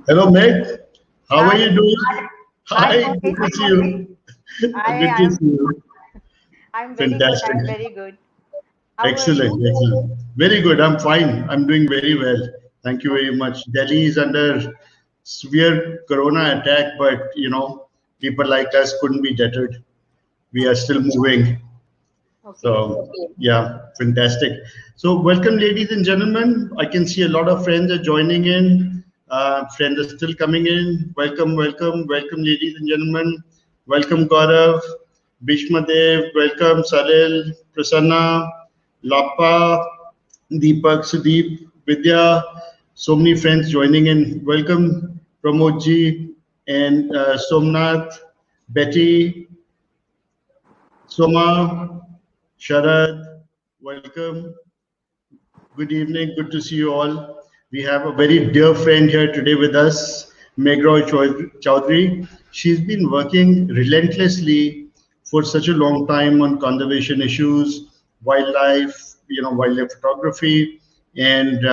Hello, Meg. How are Hi. you doing? Hi, Hi, good to Mohit. see you. Good I to am see you. I'm very good. Fantastic. I'm very good. How are Excellent, you? excellent. Very good. I'm fine. I'm doing very well. Thank you very much. Delhi is under severe corona attack, but people like us couldn't be deterred. We are Okay. still moving. Okay. So, yeah, fantastic. So, welcome, ladies and gentlemen. I can see a lot of friends are joining in. Friends are still coming in. Welcome, welcome, welcome, ladies and gentlemen. Welcome, Gaurav, Bhishma Dev. Welcome, Salil, Prasanna, Lappa, Deepak, Sudeep, Vidya. So many friends joining in. Welcome, Pramodji and Somnath, Betty, Soma, Sharad, welcome. Good evening. Good to see you all. We have a very dear friend here today with us, Meghroy Chowdhury. She's been working relentlessly for such a long time on conservation issues, wildlife, wildlife photography, and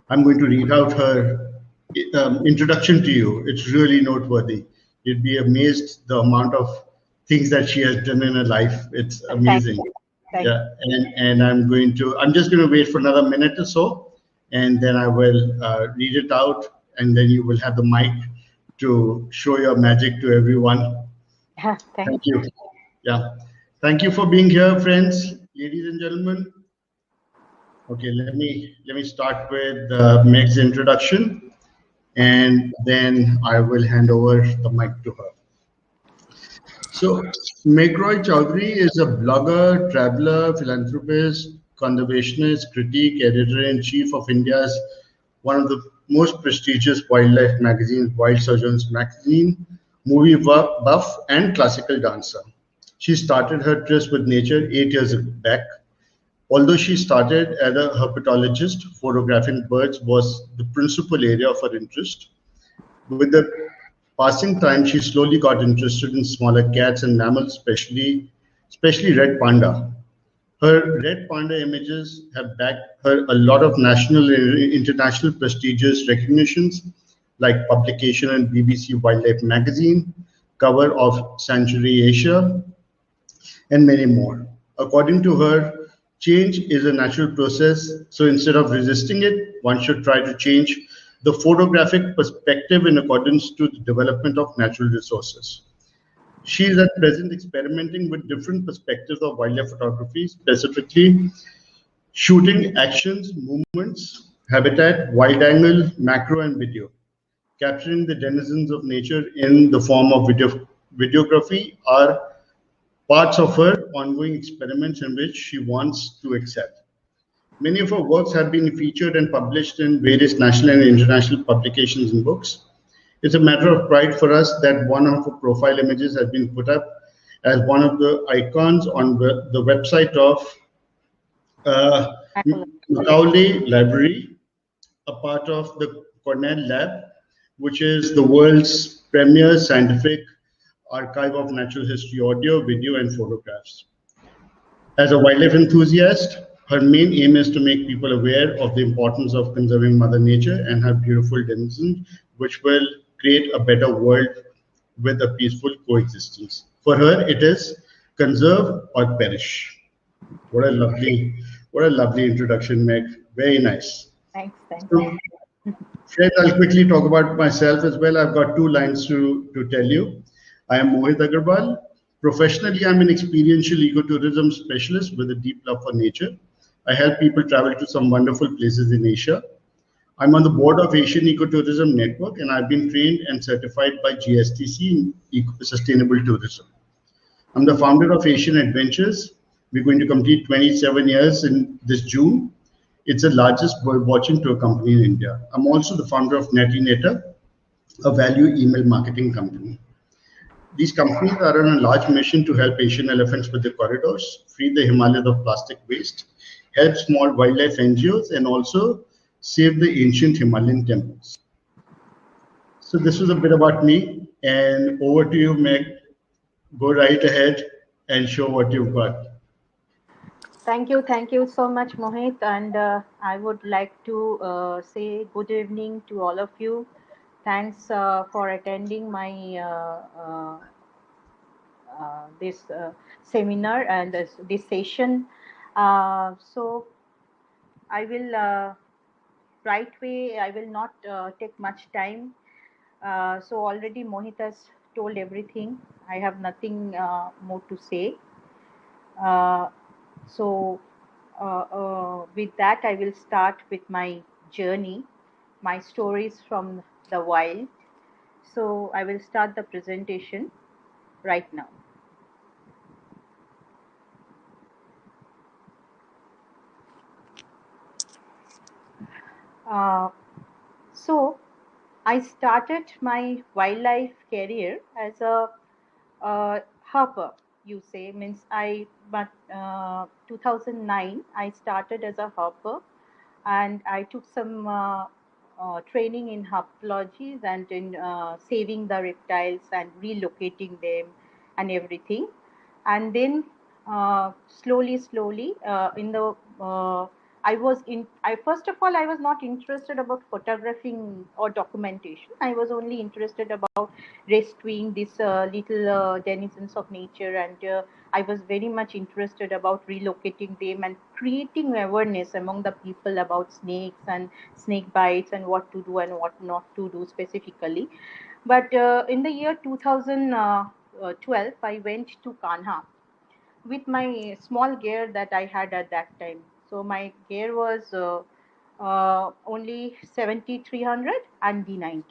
I'm going to read out her introduction to you. It's really noteworthy. You'd be amazed the amount of things that she has done in her life. It's Thank amazing. you. Thank Yeah, and I'm just going to wait for another minute or so, and then I will read it out, and then you will have the mic to show your magic to everyone. you. Thank Thank you. Yeah, thank you for being here, friends, ladies and gentlemen. Okay, let me start with Meg's introduction, and then I will hand over the mic to her. So, Meghroy Chowdhury is a blogger, traveler, philanthropist, conservationist, critic, editor-in-chief of India's one of the most prestigious wildlife magazines, Wild Sojourns Magazine, movie buff, and classical dancer. She started her tryst with nature 8 years back. Although she started as a herpetologist, photographing birds was the principal area of her interest. With the passing time, she slowly got interested in smaller cats and mammals, especially red panda. Her red panda images have backed her a lot of national and international prestigious recognitions, like publication in BBC Wildlife Magazine, cover of Sanctuary Asia, and many more. According to her, change is a natural process, so instead of resisting it, one should try to change the photographic perspective in accordance to the development of natural resources. She is at present experimenting with different perspectives of wildlife photography, specifically shooting actions, movements, habitat, wide angle, macro, and video. Capturing the denizens of nature in the form of videography are parts of her ongoing experiments in which she wants to excel. Many of her works have been featured and published in various national and international publications and books. It's a matter of pride for us that one of her profile images has been put up as one of the icons on the website of uh, you. Macaulay Library, a part of the Cornell Lab, which is the world's premier scientific archive of natural history audio, video, and photographs. As a wildlife enthusiast, her main aim is to make people aware of the importance of conserving Mother Nature and her beautiful denizens, which will create a better world with a peaceful coexistence. For her, it is conserve or perish. What a lovely introduction, Meg. Very nice. Thanks. Thanks. So, friends, I'll quickly talk about myself as well. I've got two lines to tell you. I am Mohit Agarwal. Professionally, I'm an experiential ecotourism specialist with a deep love for nature. I help people travel to some wonderful places in Asia. I'm on the board of Asian Ecotourism Network, and I've been trained and certified by GSTC in sustainable tourism. I'm the founder of Asian Adventures. We're going to complete 27 years in this June. It's the largest bird watching tour company in India. I'm also the founder of Netinator, a value email marketing company. These companies are on a large mission to help Asian elephants with their corridors, free the Himalayas of plastic waste, help small wildlife NGOs, and also save the ancient Himalayan temples. So this was a bit about me, and over to you, Meg. Go right ahead and show what you've got. Thank you so much, Mohit. And I would like to say good evening to all of you. Thanks for attending my this seminar and this session. So I will right way. I will not take much time. So already Mohit has told everything. I have nothing more to say. Uh, so with that, I will start with my journey, my stories from the wild. So I will start the presentation right now. Uh, so I started my wildlife career as a harper, you say, means but 2009, I started as a harper and I took some training in herpetology and in saving the reptiles and relocating them and everything. And then slowly, in the I first of all I was not interested about photographing or documentation. I was only interested about rescuing these little denizens of nature, and I was very much interested about relocating them and creating awareness among the people about snakes and snake bites and what to do and what not to do specifically. But in the year 2012, I went to Kanha with my small gear that I had at that time. So my gear was only 7300 and D90.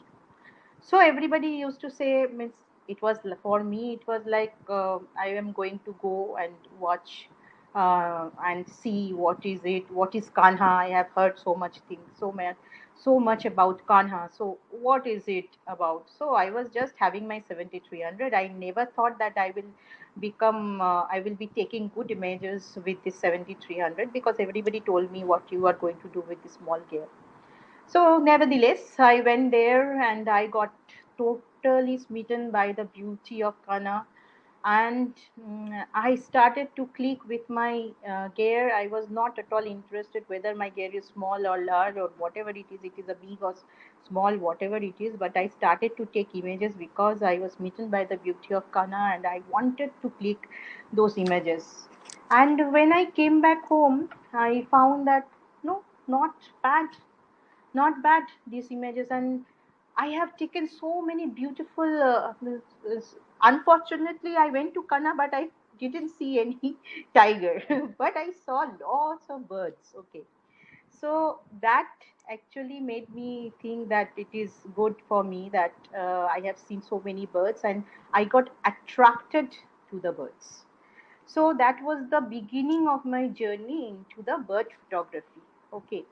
So everybody used to say, means it was for me, it was like I am going to go and watch and see what is Kanha. I have heard so much things, so much about Kanha. So what is it about? So I was just having my 7300. I never thought that I will be taking good images with this 7300, because everybody told me what you are going to do with this small gear. So, nevertheless, I went there and I got totally smitten by the beauty of Kana. And I started to click with my gear. I was not at all interested whether my gear is small or large or whatever it is a big or small, whatever it is. But I started to take images because I was smitten by the beauty of Kana and I wanted to click those images. And when I came back home, I found that no, not bad, not bad, these images. And I have taken so many beautiful unfortunately I went to Kana, but I didn't see any tiger but I saw lots of birds. Okay, so that actually made me think that it is good for me that I have seen so many birds and I got attracted to the birds. So that was the beginning of my journey into the bird photography. Okay,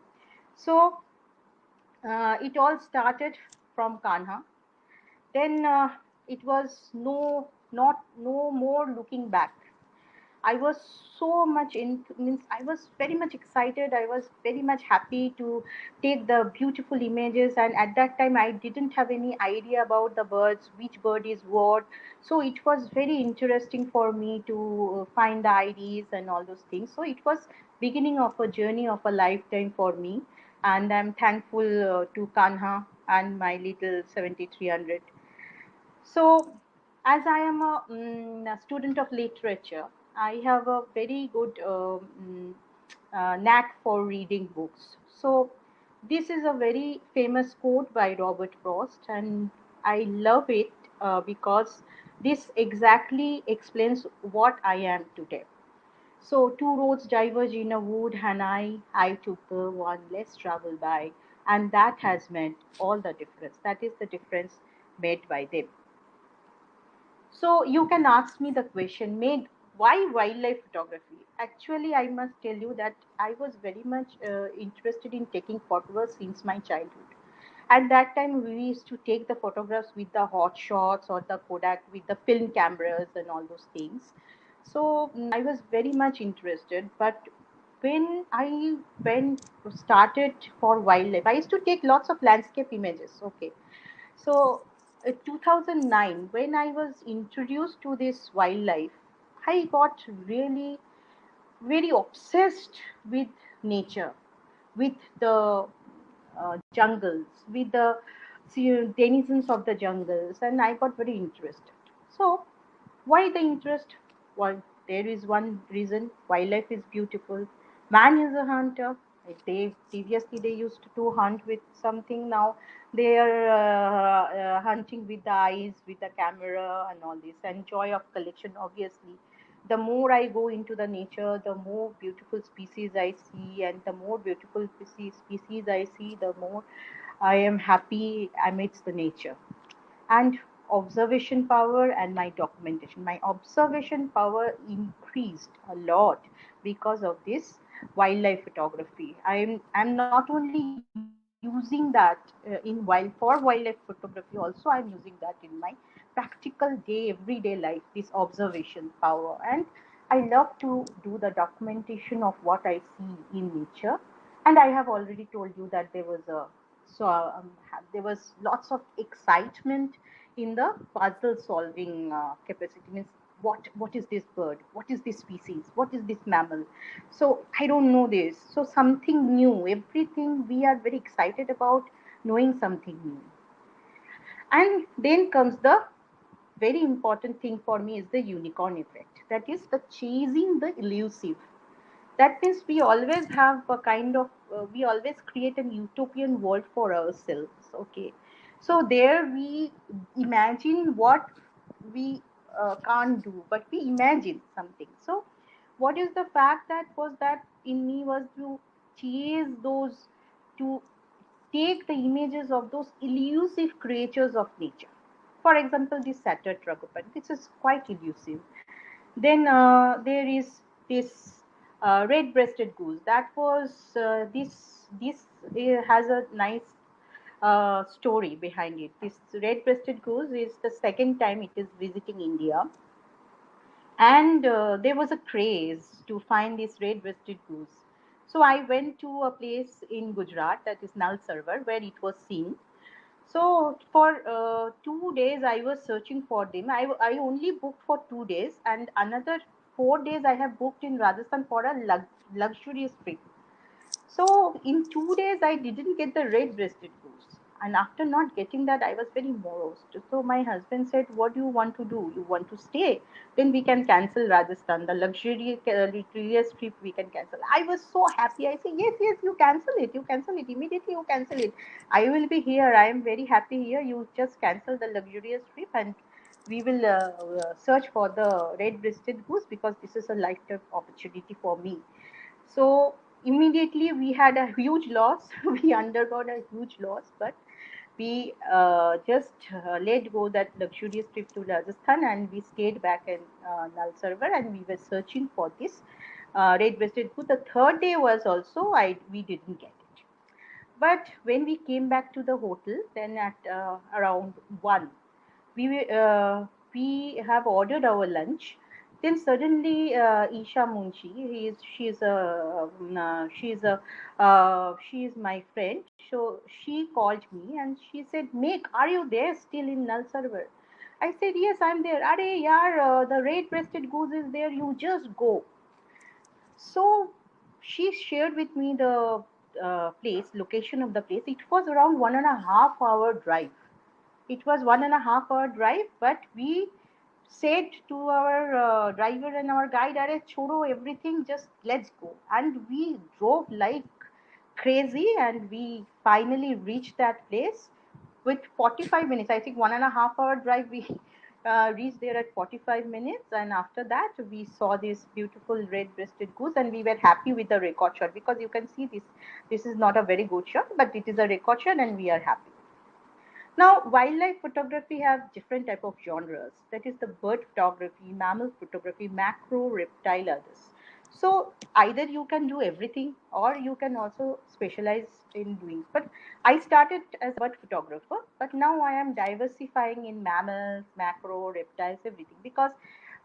so it all started from Kanha. Then it was no more looking back. I was so much in, means I was very much excited. I was very much happy to take the beautiful images. And at that time, I didn't have any idea about the birds, which bird is what. So it was very interesting for me to find the IDs and all those things. So it was beginning of a journey of a lifetime for me. And I'm thankful to Kanha and my little 7300. So, as I am a student of literature, I have a very good knack for reading books. So, this is a very famous quote by Robert Frost, and I love it because this exactly explains what I am today. So, two roads diverge in a wood, and I took the one less traveled by, and that has meant all the difference. That is the difference made by them. So you can ask me the question, Meg, why wildlife photography? Actually, I must tell you that I was very much interested in taking photographs since my childhood. At that time, we used to take the photographs with the hot shots or the Kodak with the film cameras and all those things. So I was very much interested. But when I went started for wildlife, I used to take lots of landscape images. Okay, so, 2009, when I was introduced to this wildlife, I got really very obsessed with nature, with the jungles, with the denizens of the jungles, and I got very interested. So, why the interest? Well, there is one reason: wildlife is beautiful. Man is a hunter. Like they previously they used to hunt with something. Now they are hunting with the eyes, with the camera, and all this. And joy of collection, obviously. The more I go into the nature, the more beautiful species I see, and the more beautiful species I see, the more I am happy amidst the nature. And observation power and my documentation. My observation power increased a lot because of this wildlife photography. I'm not only using that for wildlife photography, also I'm using that in my practical day, everyday life, this observation power. And I love to do the documentation of what I see in nature. And I have already told you that there was lots of excitement in the puzzle solving capacity. Means what is this bird, what is this species, what is this mammal? So I don't know this, so something new, everything we are very excited about knowing something new. And then comes the very important thing for me is the unicorn effect, that is the chasing the elusive. That means we always have a kind of we always create an utopian world for ourselves. Okay, so there we imagine what we can't do, but we imagine something. So what is the fact that was that in me was to chase those, to take the images of those elusive creatures of nature. For example, this satyr tragopan, this is quite elusive. Then there is this red-breasted goose. That was this has a nice story behind it. This red-breasted goose is the second time it is visiting India, and there was a craze to find this red-breasted goose. So I went to a place in Gujarat, that is Nal Sarwar, where it was seen. So for 2 days I was searching for them. I only booked for 2 days, and another 4 days I have booked in Rajasthan for a luxurious trip. So in 2 days I didn't get the red-breasted goose. And after not getting that, I was very morose. So my husband said, "What do you want to do? You want to stay? Then we can cancel Rajasthan. The luxurious trip we can cancel." I was so happy. I said, "Yes, yes, you cancel it. You cancel it immediately. You cancel it. I will be here. I am very happy here. You just cancel the luxurious trip, and we will search for the red-breasted goose, because this is a lifetime opportunity for me." So immediately we had a huge loss. We undergone a huge loss, but we just let go that luxurious trip to Rajasthan, and we stayed back in Nal Sarwar, and we were searching for this red-breasted goose. The third day was also we didn't get it. But when we came back to the hotel, then at around 1, we have ordered our lunch. Then suddenly Isha Munshi, she is my friend. So she called me and she said, "Meg, are you there still in Nal Sarwar?" I said, "Yes, I'm there." "Are yaar, the red-breasted goose is there. You just go." So she shared with me the location of the place. It was around 1.5 hour drive. It was 1.5 hour drive, but we said to our driver and our guide, "Are chodo everything, just let's go." And we drove like crazy, and we finally reached that place with 45 minutes. I think 1.5 hour drive. We reached there at 45 minutes, and after that, we saw this beautiful red-breasted goose, and we were happy with the record shot, because you can see this. This is not a very good shot, but it is a record shot, and we are happy. Now, wildlife photography have different type of genres. That is the bird photography, mammal photography, macro, reptile, others. So either you can do everything, or you can also specialize in doing. But I started as a bird photographer, but now I am diversifying in mammals, macro, reptiles, everything, because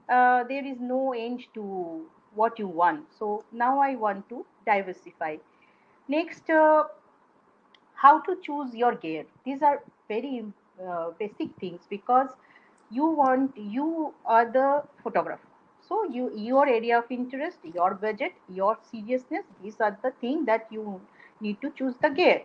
there is no end to what you want. So now I want to diversify. Next, how to choose your gear. These are very basic things, because you are the photographer. So your area of interest, your budget, your seriousness, these are the things that you need to choose the gear.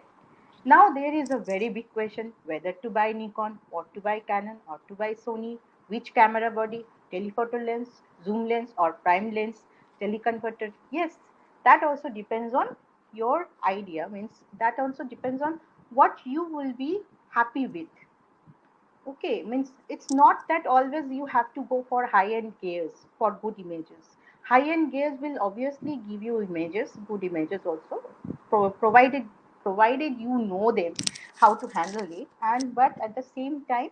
Now there is a very big question whether to buy Nikon or to buy Canon or to buy Sony, which camera body, telephoto lens, zoom lens or prime lens, teleconverter. Yes, that also depends on your idea, means that also depends on what you will be happy with. Okay, means it's not that always you have to go for high-end gears for good images. High-end gears will obviously give you images, good images also, provided you know them, how to handle it, and but at the same time,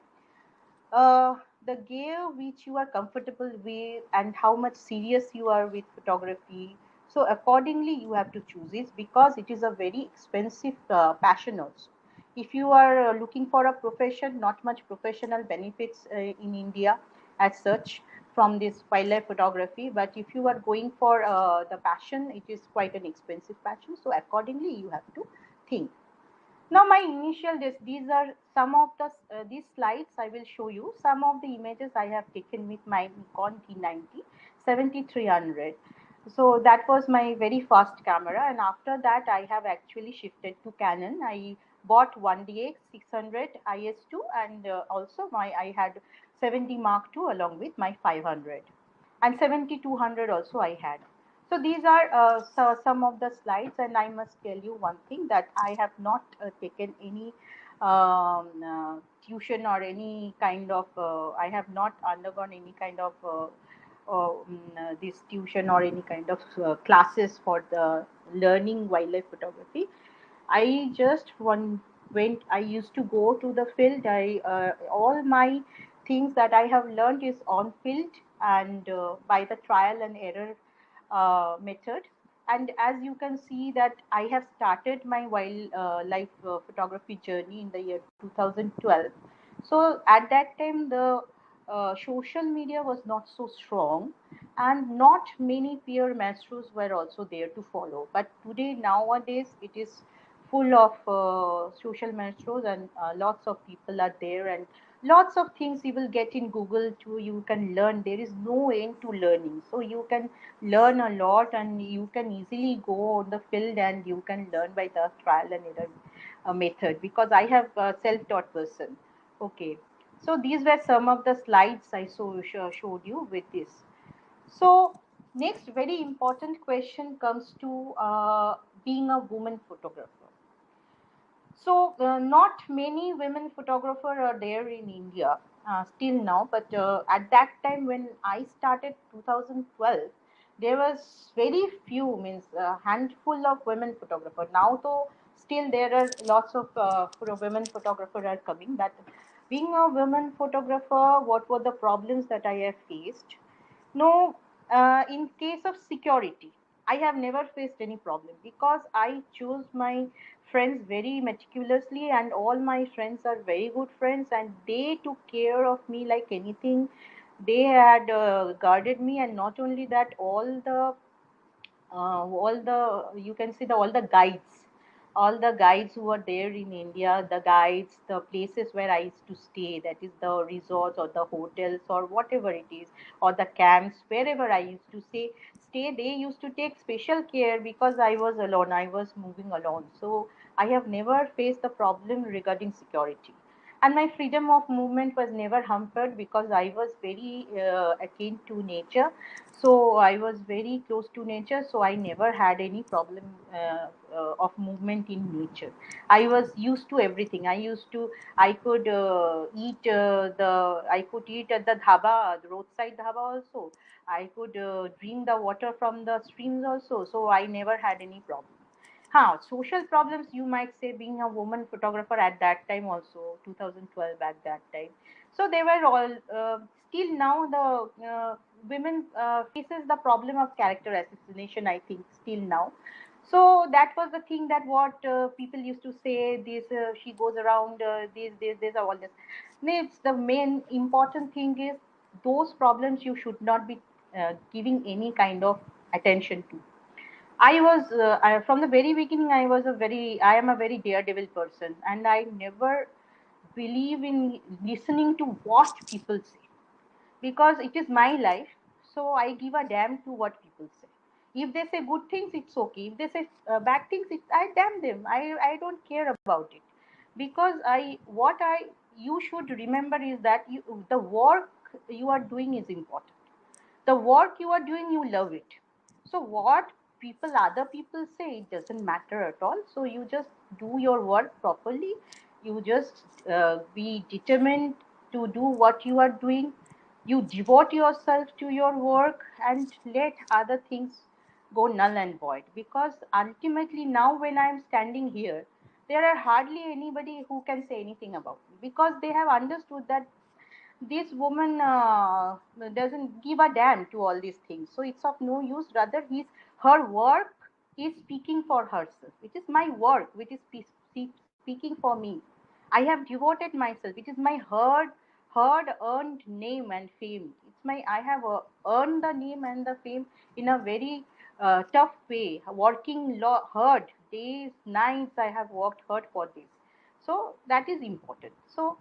uh, the gear which you are comfortable with and how much serious you are with photography. So accordingly, you have to choose it because it is a very expensive passion also. If you are looking for a profession, not much professional benefits in India as such from this wildlife photography. But if you are going for the passion, it is quite an expensive passion. So accordingly, you have to think. Now my initial these are some of the these slides I will show you some of the images I have taken with my Nikon D90 7300. So that was my very fast camera, and after that I have actually shifted to Canon. I bought 1DX 600 IS2, and also I had 70 Mark II along with my 500, and 7200 also I had. So these are some of the slides, and I must tell you one thing that I have not taken any tuition or any kind of, I have not undergone any kind of this tuition or any kind of classes for the learning wildlife photography. I just went. I used to go to the field. I all my things that I have learned is on field and by the trial and error method. And as you can see that I have started my wildlife photography journey in the year 2012. So at that time the social media was not so strong, and not many peer masters were also there to follow. But today nowadays it is full of social masters, and lots of people are there, and lots of things you will get in Google too. You can learn. There is no end to learning, so you can learn a lot, and you can easily go on the field and you can learn by the trial and error method, because I have a self-taught person. Okay, so these were some of the slides I showed you with this. So next very important question comes to being a woman photographer. So not many women photographers are there in India still now, but at that time when I started 2012, there was very few, means a handful of women photographers. Now though still there are lots of women photographers are coming. But being a woman photographer, what were the problems that I have faced? No, in case of security, I have never faced any problem because I choose my friends very meticulously, and all my friends are very good friends, and they took care of me like anything. They had guarded me, and not only that, all the you can see the all the guides who are there in India, the guides, the places where I used to stay, that is the resorts or the hotels or whatever it is, or the camps, wherever I used to stay, they used to take special care because I was alone, I was moving alone. So I have never faced the problem regarding security, and my freedom of movement was never hampered because I was very akin to nature. So I was very close to nature, so I never had any problem of movement in nature. I was used to everything. I could eat I could eat at the dhaba, the roadside dhaba also. I could drink the water from the streams also, so I never had any problem. Social problems, you might say, being a woman photographer at that time also, 2012 at that time. So they were all, still now the women faces the problem of character assassination, I think, still now. So that was the thing that what people used to say, this, she goes around, this, all this. It's the main important thing is those problems you should not be giving any kind of attention to. From the very beginning, I am a very daredevil person, and I never believe in listening to what people say because it is my life. So I give a damn to what people say. If they say good things, it's okay. If they say bad things, I damn them. I don't care about it, because I you should remember is that the work you are doing is important. The work you are doing, you love it. So what other people say, it doesn't matter at all. So you just do your work properly. You just be determined to do what you are doing. You devote yourself to your work and let other things go null and void, because ultimately now when I am standing here, there are hardly anybody who can say anything about me, because they have understood that this woman doesn't give a damn to all these things. So it's of no use. Rather, her work is speaking for herself. It is my work which is speaking for me. I have devoted myself. It is my hard earned name and fame. It's my I have earned the name and the fame in a very tough way. Working hard days, nights. I have worked hard for this. So that is important. So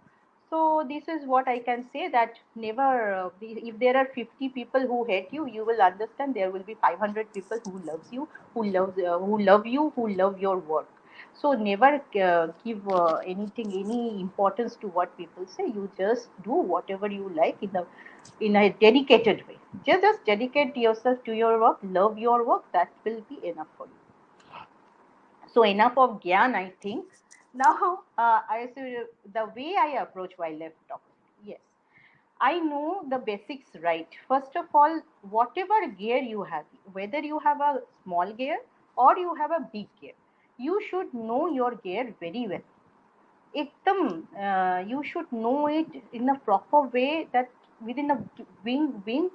this is what I can say, that never if there are 50 people who hate you, you will understand there will be 500 people who loves you, who love you, who love your work. So never give any importance to what people say. You just do whatever you like in a dedicated way. Just dedicate yourself to your work, love your work. That will be enough for you. So enough of gyan, I think. Now, the way I approach wildlife photography. Yes, I know the basics right. First of all, whatever gear you have, whether you have a small gear or you have a big gear, you should know your gear very well. एकदम you should know it in a proper way, that within a blinking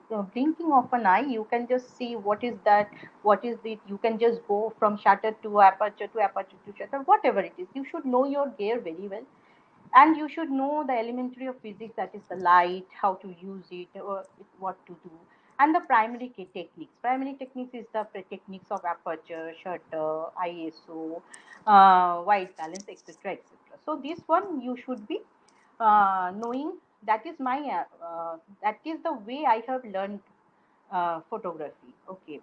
of an eye you can just see what is that, what is it. You can just go from shutter to aperture to shutter, whatever it is. You should know your gear very well, and you should know the elementary of physics, that is the light, how to use it, or what to do. And the primary techniques is the techniques of aperture, shutter, ISO, white balance, etc., etc. So this one you should be knowing. That is that is the way I have learned photography. Okay.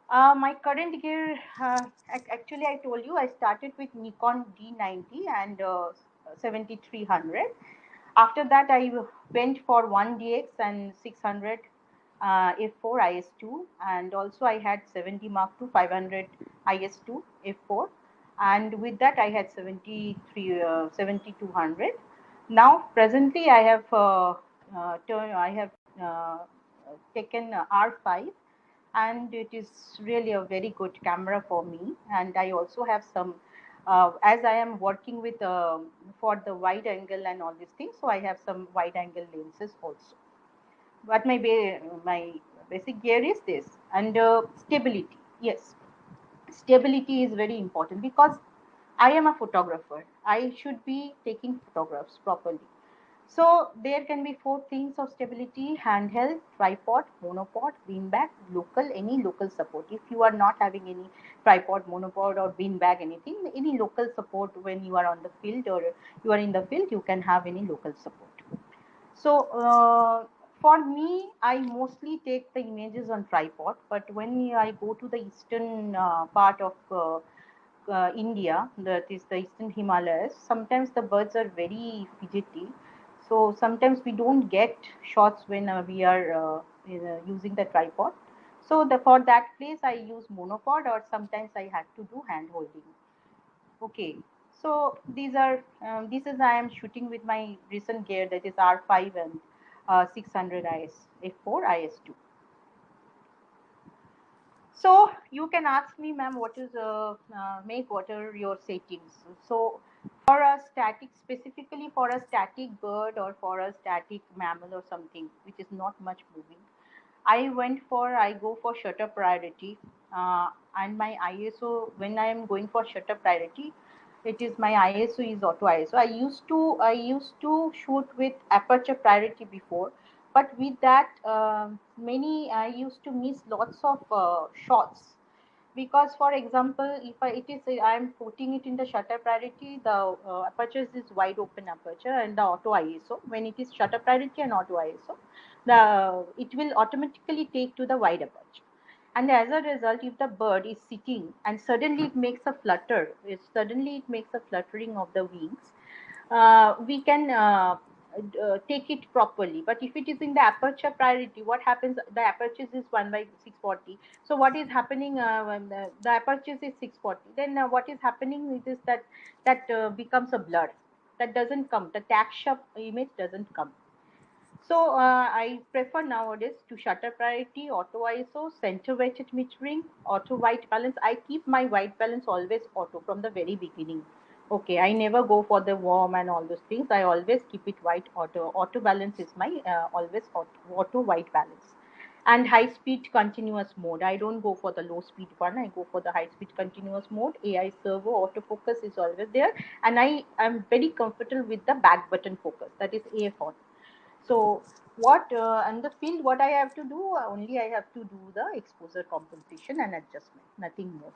My current gear, actually, I told you I started with Nikon D90 and 7300. After that, I went for 1DX and 600 f4 IS2, and also I had 70 Mark II 500 IS2 f4, and with that I had 7200. Now, presently, I have uh, taken R5, and it is really a very good camera for me. And I also have some as I am working with for the wide angle and all these things, so I have some wide angle lenses also. But my basic gear is this. And stability, yes, stability is very important, because I am a photographer. I should be taking photographs properly. So there can be four things of stability: handheld, tripod, monopod, beanbag, local, any local support. If you are not having any tripod, monopod, or beanbag, anything, any local support when you are on the field or you are in the field, you can have any local support. So for me, I mostly take the images on tripod. But when I go to the eastern part of India, that is the eastern Himalayas, sometimes the birds are very fidgety. So sometimes we don't get shots when we are using the tripod. So for that place, I use monopod, or sometimes I have to do hand holding. Okay. So this is I am shooting with my recent gear, that is R5 and 600 IS f4 IS2. So you can ask me, ma'am, what is make what are your settings? So for a static, specifically for a static bird or for a static mammal or something which is not much moving, I go for shutter priority, and my ISO, when I am going for shutter priority, it is my ISO is auto ISO. I used to shoot with aperture priority before, but with that many I used to miss lots of shots, because for example, if I am putting it in the shutter priority, the aperture is wide open aperture and the auto ISO. When it is shutter priority and auto ISO, it will automatically take to the wide aperture. And as a result, if the bird is sitting and suddenly it makes a flutter, suddenly it makes a fluttering of the wings, we can take it properly. But if it is in the aperture priority, what happens? The aperture is 1 by 640. So what is happening when the aperture is 640? Then what is happening is that becomes a blur. That doesn't come. The tag sharp image doesn't come. So I prefer nowadays to shutter priority, auto ISO, center weighted metering, auto white balance. I keep my white balance always auto from the very beginning. Okay, I never go for the warm and all those things. I always keep it white auto. Auto balance is my always auto white balance. And high speed continuous mode. I don't go for the low speed one. I go for the high speed continuous mode. AI servo autofocus is always there. And I am very comfortable with the back button focus. That is AF on. So what in the field, what I have to do, only I have to do the exposure compensation and adjustment, nothing more.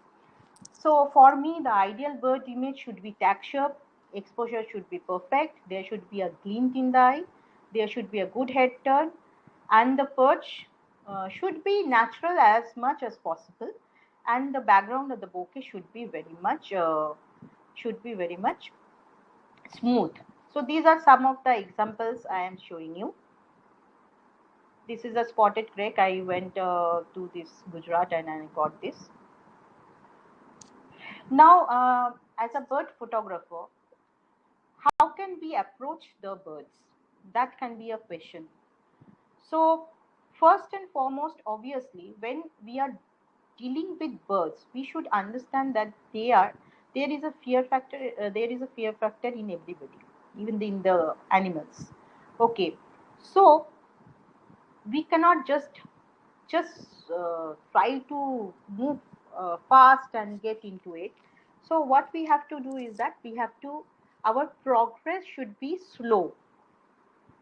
So for me, the ideal bird image should be tack sharp, exposure should be perfect, there should be a glint in the eye, there should be a good head turn, and the perch should be natural as much as possible, and the background of the bokeh should be very much smooth. So these are some of the examples I am showing you. This is a spotted crake. I went to this Gujarat and I got this. Now, as a bird photographer, how can we approach the birds? That can be a question. So, first and foremost, obviously, when we are dealing with birds, we should understand that there is a fear factor. There is a fear factor in everybody, even in the animals. Okay, so we cannot just try to move fast and get into it. So what we have to do is that we have to, our progress should be slow,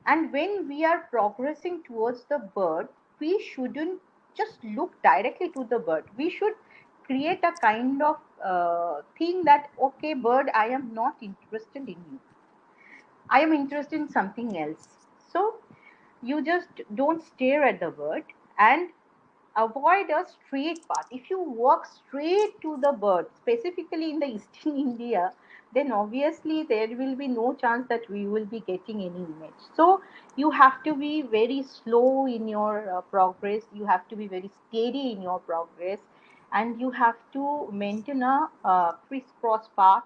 and when we are progressing towards the bird, we shouldn't just look directly to the bird. We should create a kind of thing that, okay bird, I am not interested in you, I am interested in something else. So you just don't stare at the bird and avoid a straight path. If you walk straight to the bird, specifically in the eastern India, then obviously there will be no chance that we will be getting any image. So you have to be very slow in your progress. You have to be very steady in your progress, and you have to maintain a crisscross path,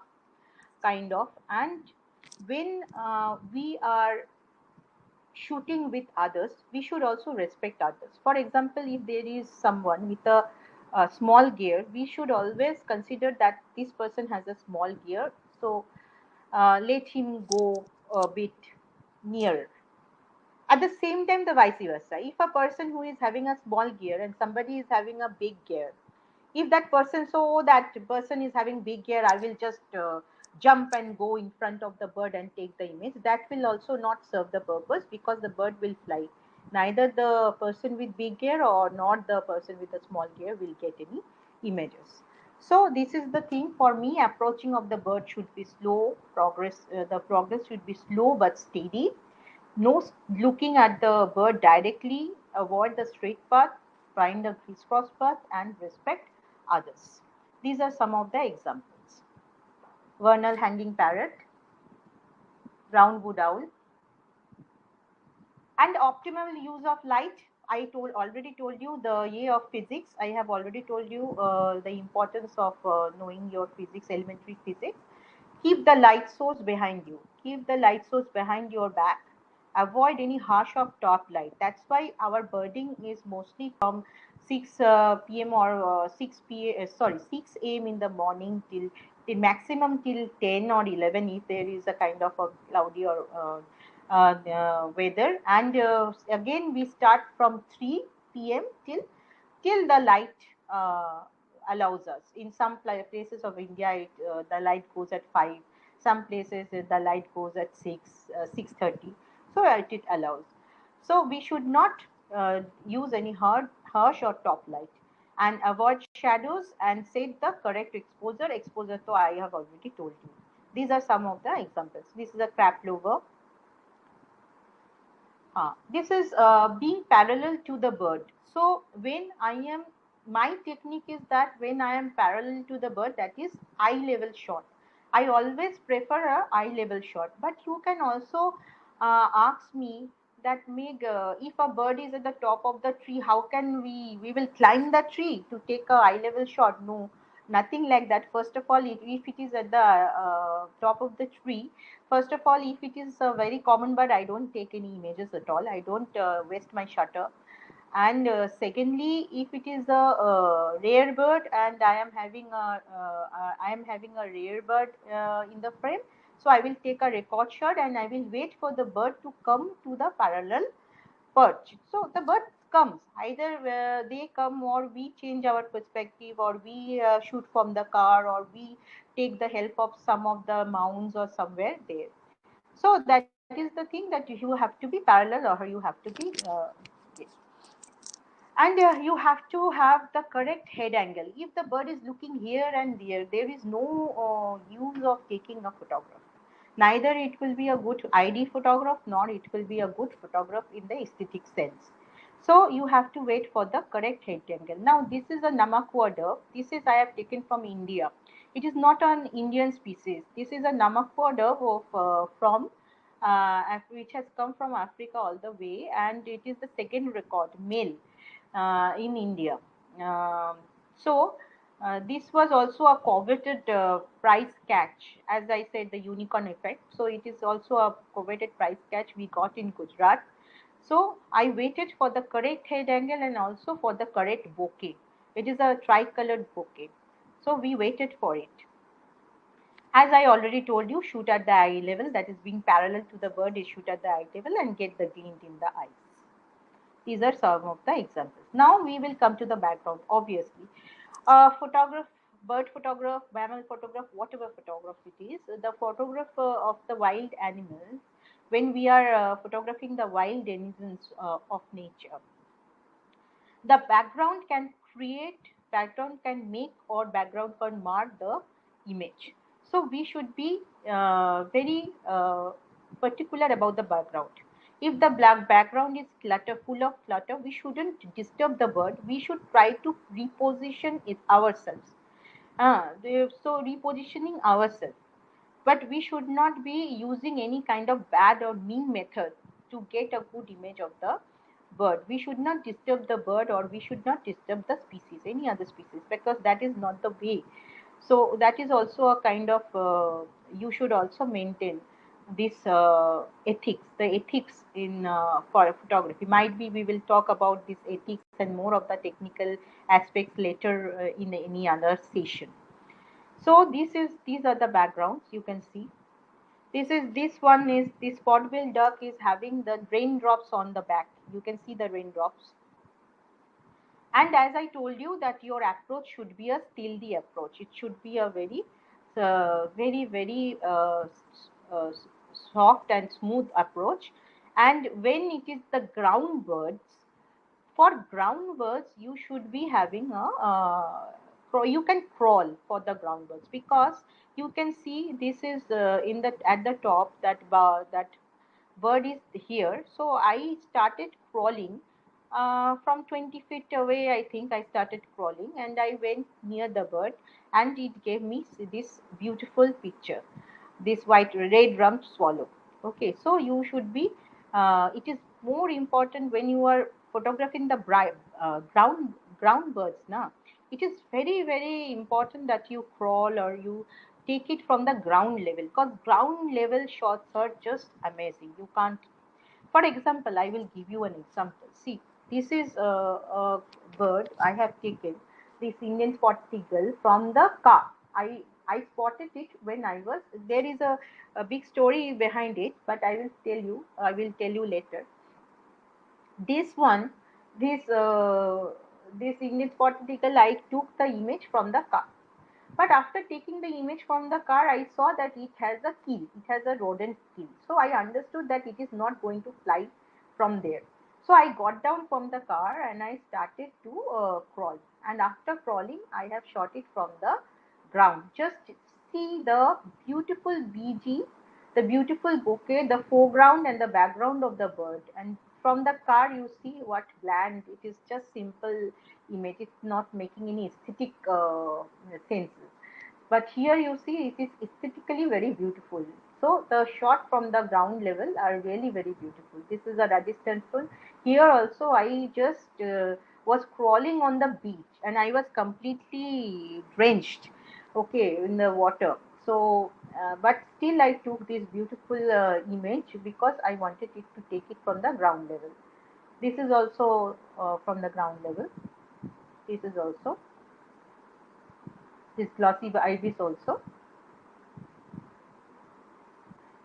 kind of. And when we are shooting with others, we should also respect others. For example, if there is someone with a small gear, we should always consider that this person has a small gear, so let him go a bit nearer. At the same time, the vice versa. If a person who is having a small gear and somebody is having a big gear, if that person is having big gear, I will just jump and go in front of the bird and take the image, that will also not serve the purpose, because the bird will fly. Neither the person with big gear or not the person with the small gear will get any images. So this is the thing. For me, approaching of the bird should be slow. The progress should be slow but steady. No looking at the bird directly, avoid the straight path, find a crisscross path, and respect others. These are some of the examples. Vernal hanging parrot, brown wood owl, and optimal use of light. I already told you the A of physics. I have already told you the importance of knowing your physics, elementary physics. Keep the light source behind you. Keep the light source behind your back. Avoid any harsh of top light. That's why our birding is mostly from 6 p.m. or 6 p.m. 6 a.m. in the morning till the maximum till 10 or 11 if there is a kind of a cloudy or weather. And again we start from 3 p.m. till the light allows us. In some places of India, the light goes at 5. Some places the light goes at 6:30. So it allows. So we should not use any harsh or top light, and avoid shadows and set the correct exposure. Exposure, so I have already told you. These are some of the examples. This is a crab plover. This is being parallel to the bird. So when I am, my technique is that when I am parallel to the bird, that is eye level shot. I always prefer a eye level shot. But you can also ask me that Meg, if a bird is at the top of the tree, how can we will climb the tree to take a eye level shot? No, nothing like that. First of all, if it is at the top of the tree, first of all, if it is a very common bird, I don't take any images at all. I don't waste my shutter. And secondly, if it is a rare bird and I am having a rare bird in the frame, so I will take a record shot and I will wait for the bird to come to the parallel perch. So the bird comes. Either they come, or we change our perspective, or we shoot from the car, or we take the help of some of the mounds or somewhere there. So that is the thing, that you have to be parallel, or you have to be yes. And you have to have the correct head angle. If the bird is looking here and there is no use of taking a photograph. Neither it will be a good id photograph, nor it will be a good photograph in the aesthetic sense. So you have to wait for the correct head angle. Now this is a Namakwa dove. This is I have taken from India. It is not an Indian species. This is a Namakwa dove of which has come from Africa all the way, and it is the second record male in India. So this was also a coveted price catch, as I said, the unicorn effect. So it is also a coveted price catch we got in Gujarat. So I waited for the correct head angle and also for the correct bouquet. It is a tricolored bouquet. So we waited for it. As I already told you, shoot at the eye level, that is being parallel to the bird, is shoot at the eye level and get the glint in the eyes. These are some of the examples. Now we will come to the background. Obviously, photograph, bird photograph, mammal photograph, whatever photograph it is, the photograph of the wild animals, when we are photographing the wild denizens of nature, the background can make, or background can mar the image. So we should be very particular about the background. If the black background is full of clutter, we shouldn't disturb the bird. We should try to reposition it ourselves. So repositioning ourselves, but we should not be using any kind of bad or mean method to get a good image of the bird. We should not disturb the bird, or we should not disturb the species, any other species, because that is not the way. So that is also a kind of you should also maintain this the ethics in for photography. Might be we will talk about this ethics and more of the technical aspects later in any other session. So these are the backgrounds you can see. This one is this spot-billed duck is having the raindrops on the back. You can see the raindrops. And as I told you, that your approach should be a stealthy approach. It should be a very uh, soft and smooth approach. And when it is the ground birds, for ground birds you should be having a you can crawl for the ground birds, because you can see this is in the at the top, that bird is here. So I started crawling from 20 feet away. I think I started crawling and I went near the bird, and it gave me this beautiful picture, this white red rumped swallow. Okay, so you should be it is more important when you are photographing the ground birds now. It is very important that you crawl, or you take it from the ground level, because ground level shots are just amazing. You can't. For example, I will give you an example. See, this is a bird I have taken, this Indian spotted eagle, from the car. I spotted it when I was there is a big story behind it, but I will tell you later. This one, this Indian spotted eagle, I took the image from the car. But after taking the image from the car, I saw that it has a kill. It has a rodent kill. So I understood that it is not going to fly from there. So I got down from the car and I started to crawl. And after crawling, I have shot it from the ground. Just see the beautiful BG, the beautiful bouquet, the foreground and the background of the bird. And from the car you see what bland, it is just simple image, it's not making any aesthetic sense. But here you see it is aesthetically very beautiful. So the shot from the ground level are really very beautiful. This is a Rajasthan film. Here also I just was crawling on the beach and I was completely drenched, okay, in the water. So, but still I took this beautiful image because I wanted it to take it from the ground level. This is also from the ground level. This is also this glossy ibis also.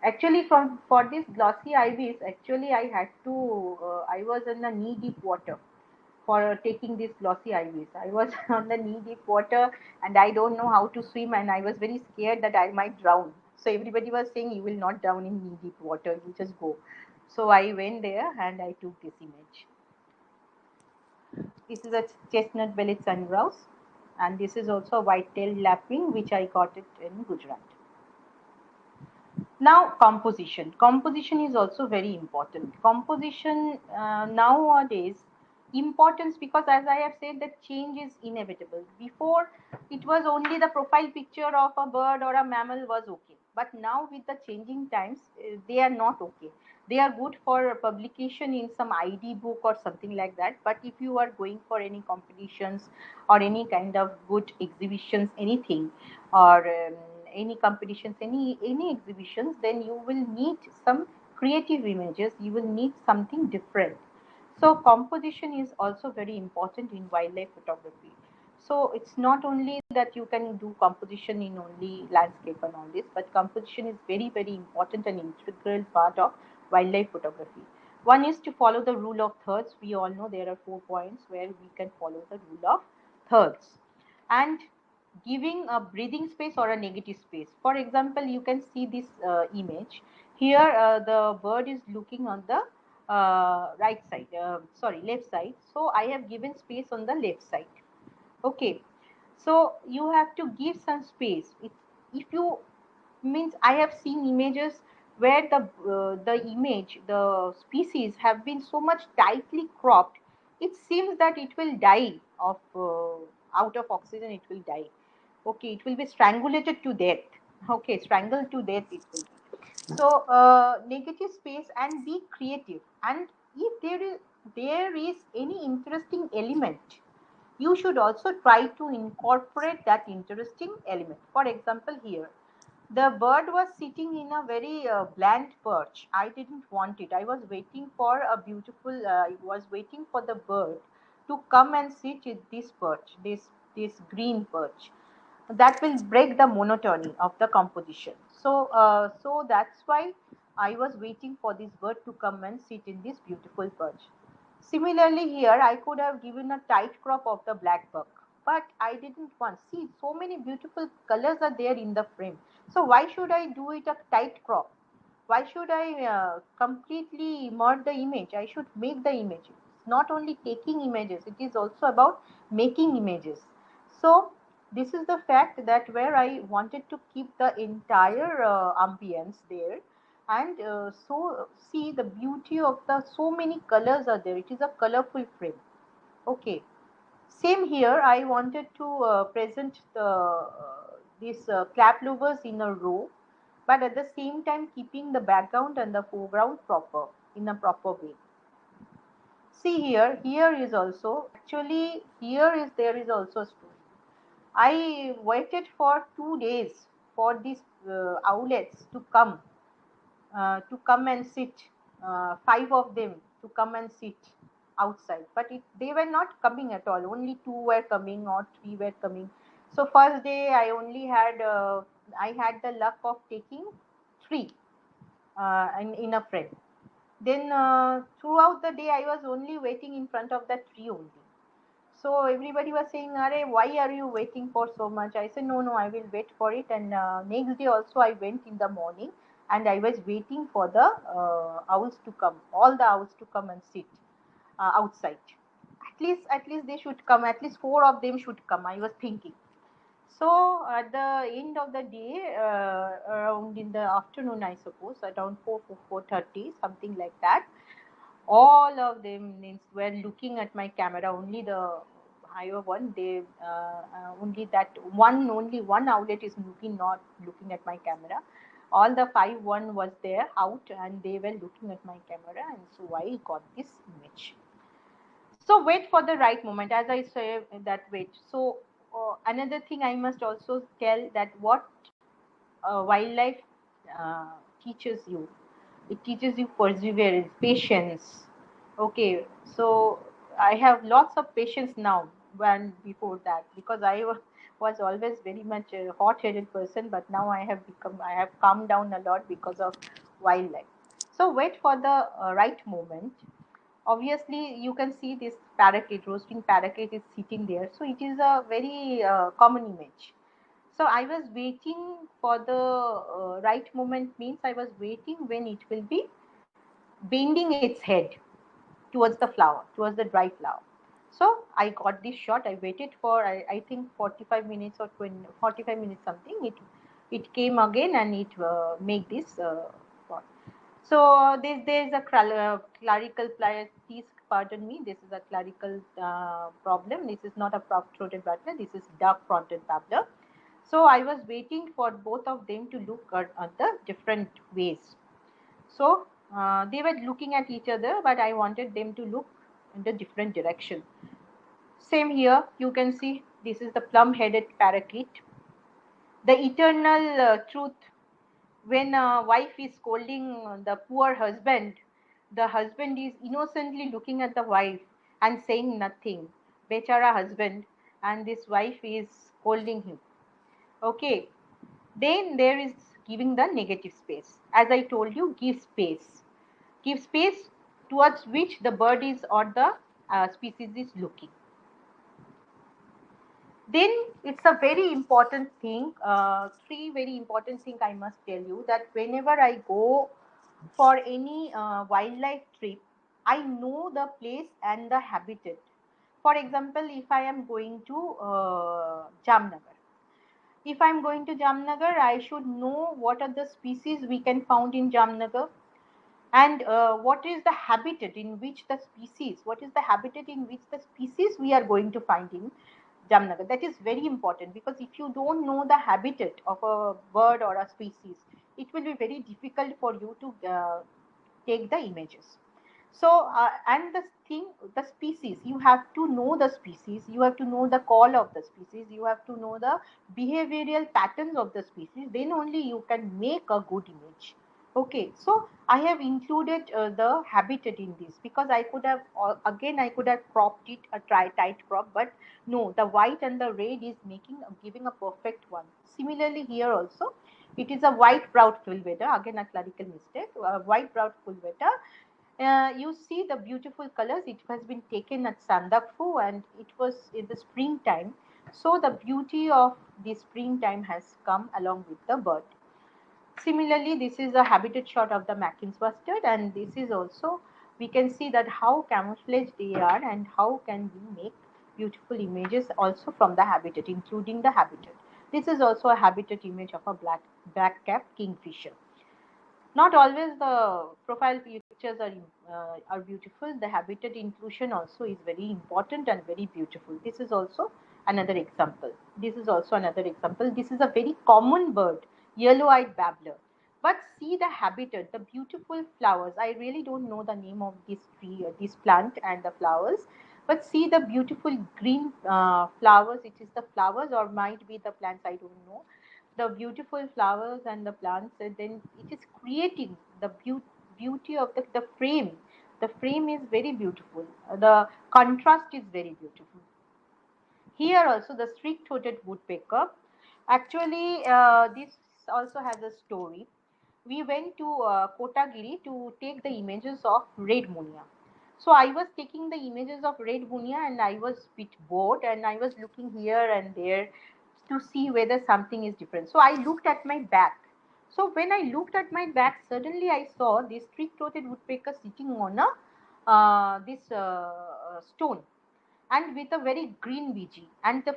Actually, from for this glossy ibis, actually I had to. I was in the knee deep water for taking this glossy ibis. I was on the knee deep water, and I don't know how to swim, and I was very scared that I might drown. So everybody was saying, "You will not drown in knee deep water. You just go." So I went there and I took this image. This is a chestnut bellied sungrouse, and this is also a white-tailed lapwing, which I got it in Gujarat. Now, composition is also very important. Composition nowadays importance, because as I have said that change is inevitable. Before it was only the profile picture of a bird or a mammal was okay, but now with the changing times they are not okay. They are good for publication in some ID book or something like that, but if you are going for any competitions or any kind of good exhibitions, anything, or any competitions, any exhibitions, then you will need some creative images, you will need something different. So composition is also very important in wildlife photography. So it's not only that you can do composition in only landscape and all this, but composition is very, very important and integral part of wildlife photography. One is to follow the rule of thirds. We all know there are 4 points where we can follow the rule of thirds. And giving a breathing space or a negative space. For example, you can see this image. Here the bird is looking on the right side, sorry, left side. So I have given space on the left side. Okay. So you have to give some space. If you means I have seen images where the species have been so much tightly cropped, it seems that it will die of out of oxygen. It will die. Okay, it will be strangulated to death. Okay, strangled to death it will be. So negative space and be creative. And if there is any interesting element, you should also try to incorporate that interesting element. For example, here the bird was sitting in a very bland perch. I didn't want it. I was waiting for a beautiful. I was waiting for the bird to come and sit in this perch, this green perch. That will break the monotony of the composition. So that's why I was waiting for this bird to come and sit in this beautiful perch. Similarly, here I could have given a tight crop of the black buck, but I didn't want. See, so many beautiful colors are there in the frame. So why should I do it a tight crop? Why should I completely merge the image? I should make the image. It's not only taking images; it is also about making images. So this is the fact that where I wanted to keep the entire ambience there, and so see the beauty of the so many colors are there. It is a colorful frame. Okay. Same here. I wanted to present these clap lovers in a row, but at the same time keeping the background and the foreground proper in a proper way. See here. Here is also actually here is there is also a story. I waited for 2 days for these owlets to come and sit, 5 of them to come and sit outside. But they were not coming at all. Only two were coming or three were coming. So first day I had the luck of taking three in a frame. Then throughout the day I was only waiting in front of that tree only. So everybody was saying, "Are, why are you waiting for so much?" I said, "No, no, I will wait for it." And next day also, I went in the morning, and I was waiting for the owls to come, all the owls to come and sit outside. At least they should come. At least four of them should come. I was thinking. So at the end of the day, around in the afternoon, I suppose, around 4:30, something like that, All of them were looking at my camera. Only the higher one, they only that one, only one outlet is looking, not looking at my camera. All the five one was there out, and they were looking at my camera, and so I got this image. So wait for the right moment, as I say that wait. So another thing I must also tell, that what wildlife uh, teaches you, it teaches you perseverance, patience. Okay, so I have lots of patience now than before that, because was always very much a hot-headed person, but now I have calmed down a lot because of wildlife. So wait for the right moment. Obviously, you can see this parakeet, roasting parakeet is sitting there. So it is a very common image. So I was waiting for the right moment, means I was waiting when it will be bending its head towards the flower, towards the dry flower. So I got this shot. I waited for I think 45 minutes or 20, 45 minutes something. It came again and it made this shot. So there is a clerical please pardon me. This is a clerical problem. This is not a prop-throated babbler. This is dark-fronted babbler. So I was waiting for both of them to look at the different ways. So they were looking at each other, but I wanted them to look in the different direction. Same here, you can see this is the plum-headed parakeet. The eternal truth, when a wife is scolding the poor husband, the husband is innocently looking at the wife and saying nothing. Bechara husband, and this wife is scolding him. Okay, then there is giving the negative space. As I told you, give space. Give space towards which the bird is or the species is looking. Then it's a very important thing, three very important thing I must tell you, that whenever I go for any wildlife trip, I know the place and the habitat. For example, if I am going to Jamnagar, if I'm going to Jamnagar, I should know what are the species we can found in Jamnagar, and what is the habitat in which the species, what is the habitat in which the species we are going to find in Jamnagar. That is very important, because if you don't know the habitat of a bird or a species, it will be very difficult for you to take the images. So and the thing, the species, you have to know the species, you have to know the call of the species, you have to know the behavioral patterns of the species, then only you can make a good image. Okay, so I have included the habitat in this, because I could have again I could have cropped it a tight crop, but no, the white and the red is making giving a perfect one. Similarly here also, it is a white browed fulveta, again a clerical mistake, white browed fulveta. You see the beautiful colors. It has been taken at Sandakphu, and it was in the springtime. So the beauty of the springtime has come along with the bird. Similarly, this is a habitat shot of the Mackin's bustard, and this is also, we can see that how camouflaged they are and how can we make beautiful images also from the habitat, including the habitat. This is also a habitat image of a black-capped kingfisher. Not always the profile pictures are beautiful. The habitat inclusion also is very important and very beautiful. This is also another example. This is also another example. This is a very common bird, yellow-eyed babbler. But see the habitat, the beautiful flowers. I really don't know the name of this tree, this plant and the flowers. But see the beautiful green flowers. It is the flowers, or might be the plants, I don't know, the beautiful flowers and the plants, and then it is creating the beauty of the frame. The frame is very beautiful. The contrast is very beautiful. Here also the streak-throated woodpecker. Actually, this also has a story. We went to Kotagiri to take the images of red munia. So I was taking the images of red munia, and I was a bit bored, and I was looking here and there to see whether something is different. So I looked at my back. So when I looked at my back, suddenly I saw this streak-throated woodpecker sitting on a this stone, and with a very green BG, and the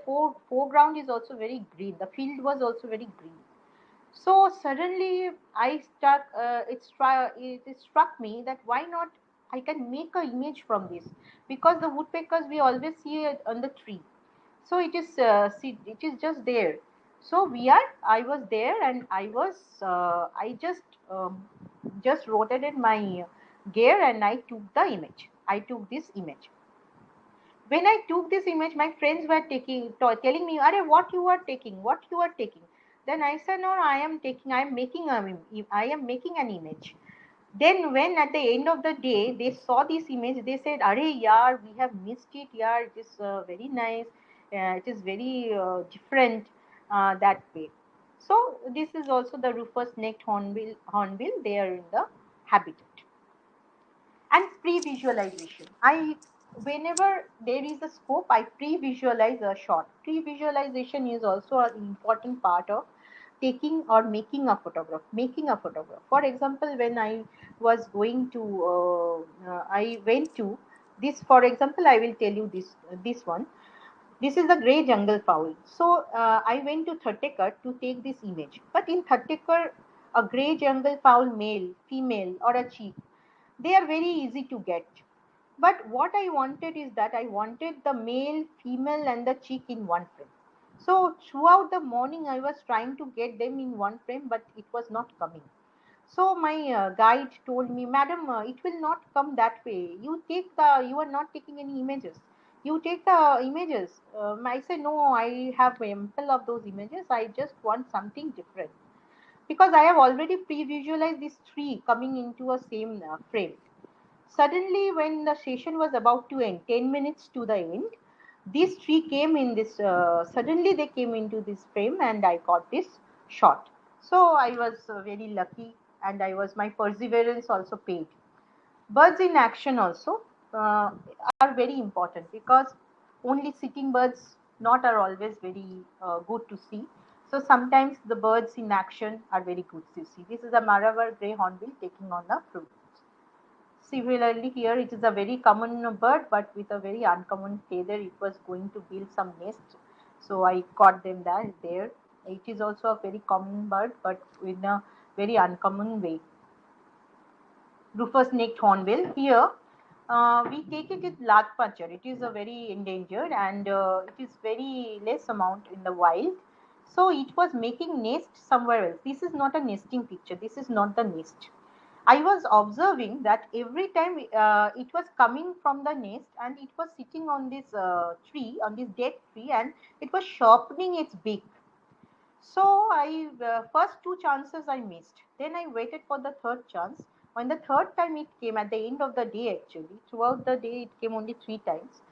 foreground is also very green. The field was also very green. So suddenly it struck me that why not I can make an image from this, because the woodpeckers we always see it on the tree. So it is it is just there. So I was there, and I just rotated my gear, and I took the image. I took this image. When I took this image, my friends were telling me, "Are what you are taking? What you are taking?" Then I said, "No, I am making I am making an image." Then when at the end of the day they saw this image, they said, "Are yaar, we have missed it. Yaar, it is very nice. It is very different that way." So this is also the rufous necked hornbill. They are in the habitat. And pre-visualization, I whenever there is a scope, I pre-visualize a shot. Pre-visualization is also an important part of taking or making a photograph. For example, when I was going to I went to this, for example, I will tell you this one. This is a grey jungle fowl. So I went to Thattekar to take this image. But in Thattekar, a grey jungle fowl, male, female, or a chief, they are very easy to get. But what I wanted is that I wanted the male, female, and the chick in one frame. So throughout the morning, I was trying to get them in one frame, but it was not coming. So my guide told me, "Madam, it will not come that way. You are not taking any images. You take the images." I said, "No, I have ample of those images. I just want something different." Because I have already pre-visualized this tree coming into a same frame. Suddenly, when the session was about to end, 10 minutes to the end, this tree came in this, suddenly they came into this frame, and I got this shot. So I was very lucky, and my perseverance also paid. Birds in action also are very important, because only sitting birds not are always very good to see. So sometimes the birds in action are very good to see. This is a Maravar grey hornbill taking on the fruit. Similarly, here it is a very common bird, but with a very uncommon feather. It was going to build some nest, so I caught them there. It is also a very common bird, but in a very uncommon way. Rufous necked hornbill. Here, we take it with latpachar. It is a very endangered, and it is very less amount in the wild. So it was making nest somewhere else. This is not a nesting picture. This is not the nest. I was observing that every time it was coming from the nest, and it was sitting on this tree, on this dead tree, and it was sharpening its beak. So I first two chances I missed. Then I waited for the third chance. When the third time it came at the end of the day, actually throughout the day it came only three times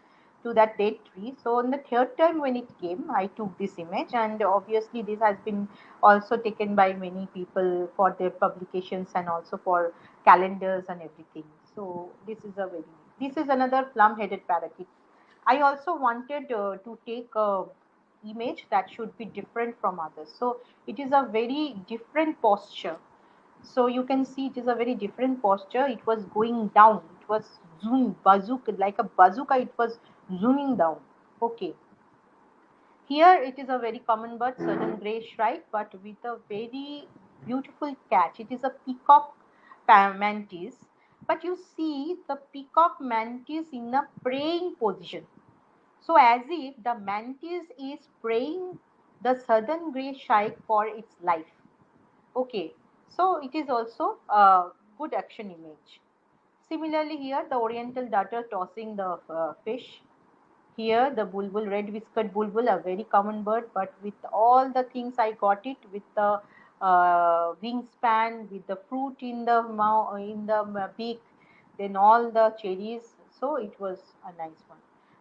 to that dead tree. So on the third time when it came, I took this image, and obviously this has been also taken by many people for their publications and also for calendars and everything. So this is another plum-headed parakeet. I also wanted to take a image that should be different from others. So it is a very different posture. So you can see it is a very different posture. It was going down. It was bazooka, like a bazooka. It was zooming down. Okay. Here it is a very common bird, southern grey shrike, but with a very beautiful catch. It is a peacock mantis, but you see the peacock mantis in a praying position. So as if the mantis is praying the southern grey shrike for its life. Okay, so it is also a good action image. Similarly, here the oriental darter tossing the fish. Here the bulbul, red whiskered bulbul, a very common bird, but with all the things I got it, with the wingspan, with the fruit in the beak, then all the cherries. So it was a nice one.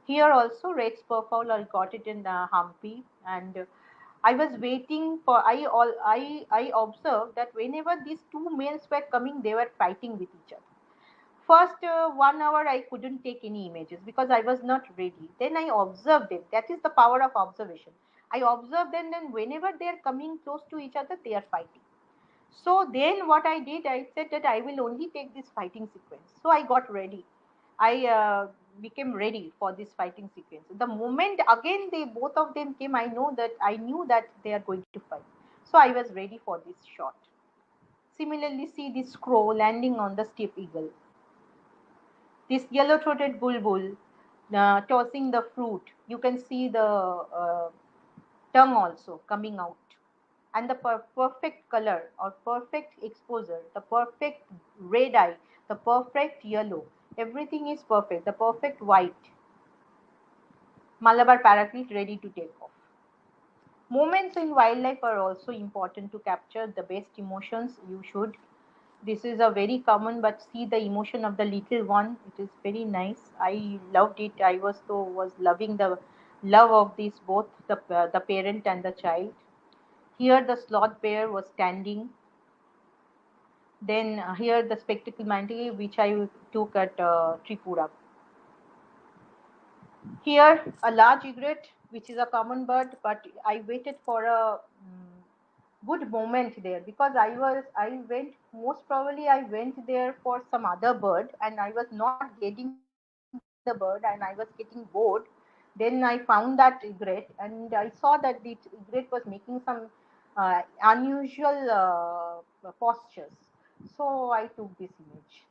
Here also red spurfowl, I got it in the Hampi, and I was waiting for. I observed that whenever these two males were coming, they were fighting with each other. First 1 hour I couldn't take any images because I was not ready. Then I observed them. That is the power of observation. I observed them, then whenever they are coming close to each other, they are fighting. So then what I did, I said that I will only take this fighting sequence. So I got ready. I became ready for this fighting sequence. The moment again they both of them came, I knew that they are going to fight. So I was ready for this shot. Similarly, see this crow landing on the steep eagle. This yellow-throated bulbul tossing the fruit. You can see the tongue also coming out. And the perfect color or perfect exposure, the perfect red eye, the perfect yellow. Everything is perfect. The perfect white. Malabar parrotlet ready to take off. Moments in wildlife are also important to capture the best emotions. You should. This is a very common, but see the emotion of the little one. It is very nice. I loved it. I was loving the love of this both the parent and the child. Here the sloth bear was standing. Then here the spectacle manatee, which I took at Tripura. Here a large egret, which is a common bird, but I waited for a good moment there because I went, most probably I went there for some other bird and I was not getting the bird and I was getting bored. Then I found that egret and I saw that the egret was making some unusual postures. So I took this image.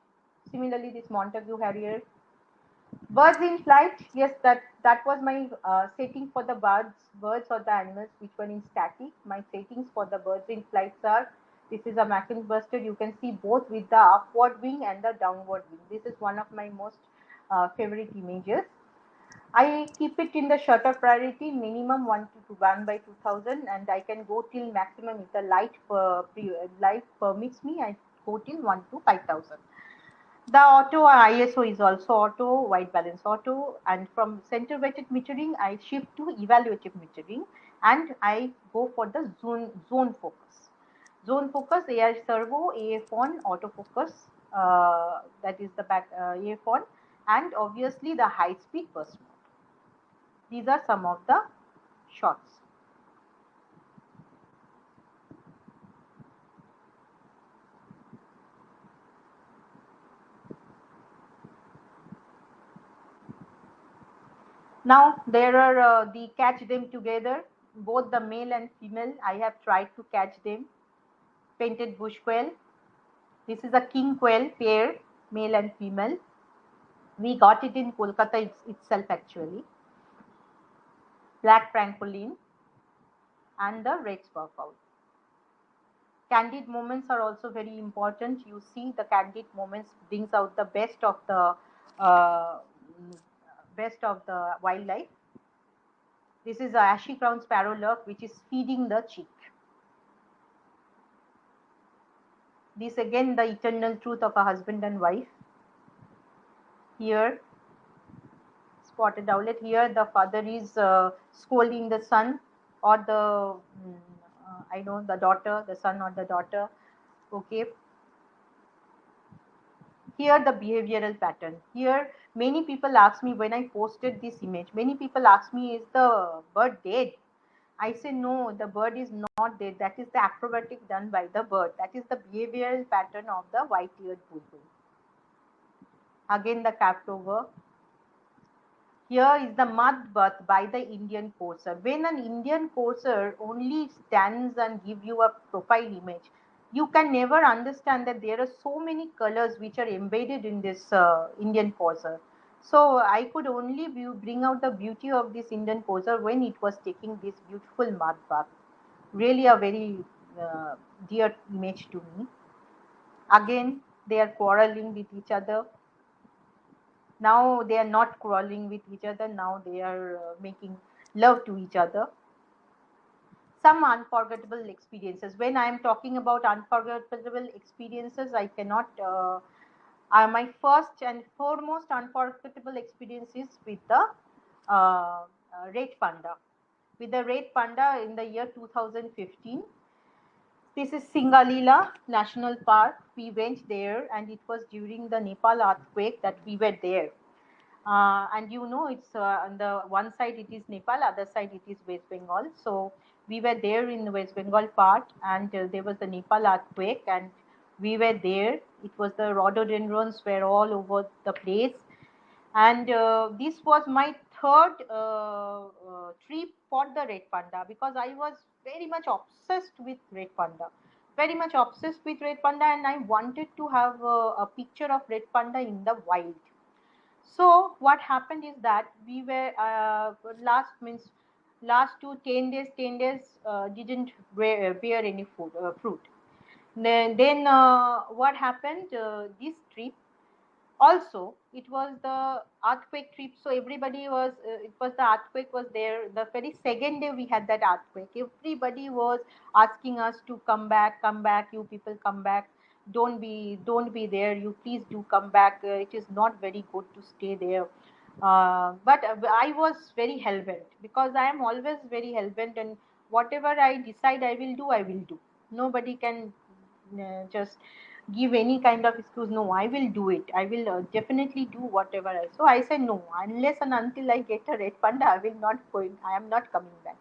Similarly, this Montague Harrier. Birds in flight, yes, that was my setting for the birds or the animals which were in static. My settings for the birds in flights are, this is a Macken's bustard. You can see both with the upward wing and the downward wing. This is one of my most favorite images. I keep it in the shutter priority, minimum 1 by 2000, and I can go till maximum if the light permits me. I go till 1 to 5000. The auto ISO is also auto, white balance auto, and from center weighted metering, I shift to evaluative metering and I go for the zone focus. Zone focus, AI servo, AF on, autofocus, that is the back AF on, and obviously the high speed burst mode. These are some of the shots. Now there are the catch them together, both the male and female. I have tried to catch them. Painted bush quail. This is a king quail pair, male and female. We got it in Kolkata itself actually. Black francolin and the red spur fowl. Candid moments are also very important. You see the candid moments brings out the uh, best of the wildlife. This is a ashy crown sparrowlark which is feeding the chick. This again the eternal truth of a husband and wife. Here spotted owlet. Here the father is scolding the son or I know the daughter, the son or the daughter. Okay. Here the behavioral pattern. Here many people ask me when I posted this image. Many people ask me, is the bird dead? I say no, the bird is not dead. That is the acrobatic done by the bird. That is the behavioral pattern of the white-eared bulbul. Again the cap rover. Here is the mud bath by the Indian courser. When an Indian courser only stands and give you a profile image, you can never understand that there are so many colors which are embedded in this Indian courser. So I could only bring out the beauty of this Indian courser when it was taking this beautiful mud bath. Really a very dear image to me. Again, they are quarreling with each other. Now they are not quarreling with each other. Now they are making love to each other. Some unforgettable experiences. When I am talking about unforgettable experiences, I cannot. My first and foremost unforgettable experience is with the red panda. With the red panda in the year 2015. This is Singalila National Park. We went there, and it was during the Nepal earthquake that we were there. And you know, it's on the one side it is Nepal, other side it is West Bengal. So we were there in the West Bengal part, and there was the Nepal earthquake, and we were there. It was the rhododendrons were all over the place, and this was my third trip for the red panda because I was very much obsessed with red panda. Very much obsessed with red panda, and I wanted to have a picture of red panda in the wild. So what happened is that we were last to 10 days didn't bear any fruit. Then what happened, this trip also, it was the earthquake trip, so everybody was it was the earthquake was there the very second day we had that earthquake. Everybody was asking us to come back, you people come back, don't be there, you please do come back, it is not very good to stay there. But I was very hell-bent, because I am always very hell-bent, and whatever I decide I will do. Nobody can just give any kind of excuse. No, I will do it, I will definitely do whatever so I said no, unless and until I get a red panda, I am not coming back.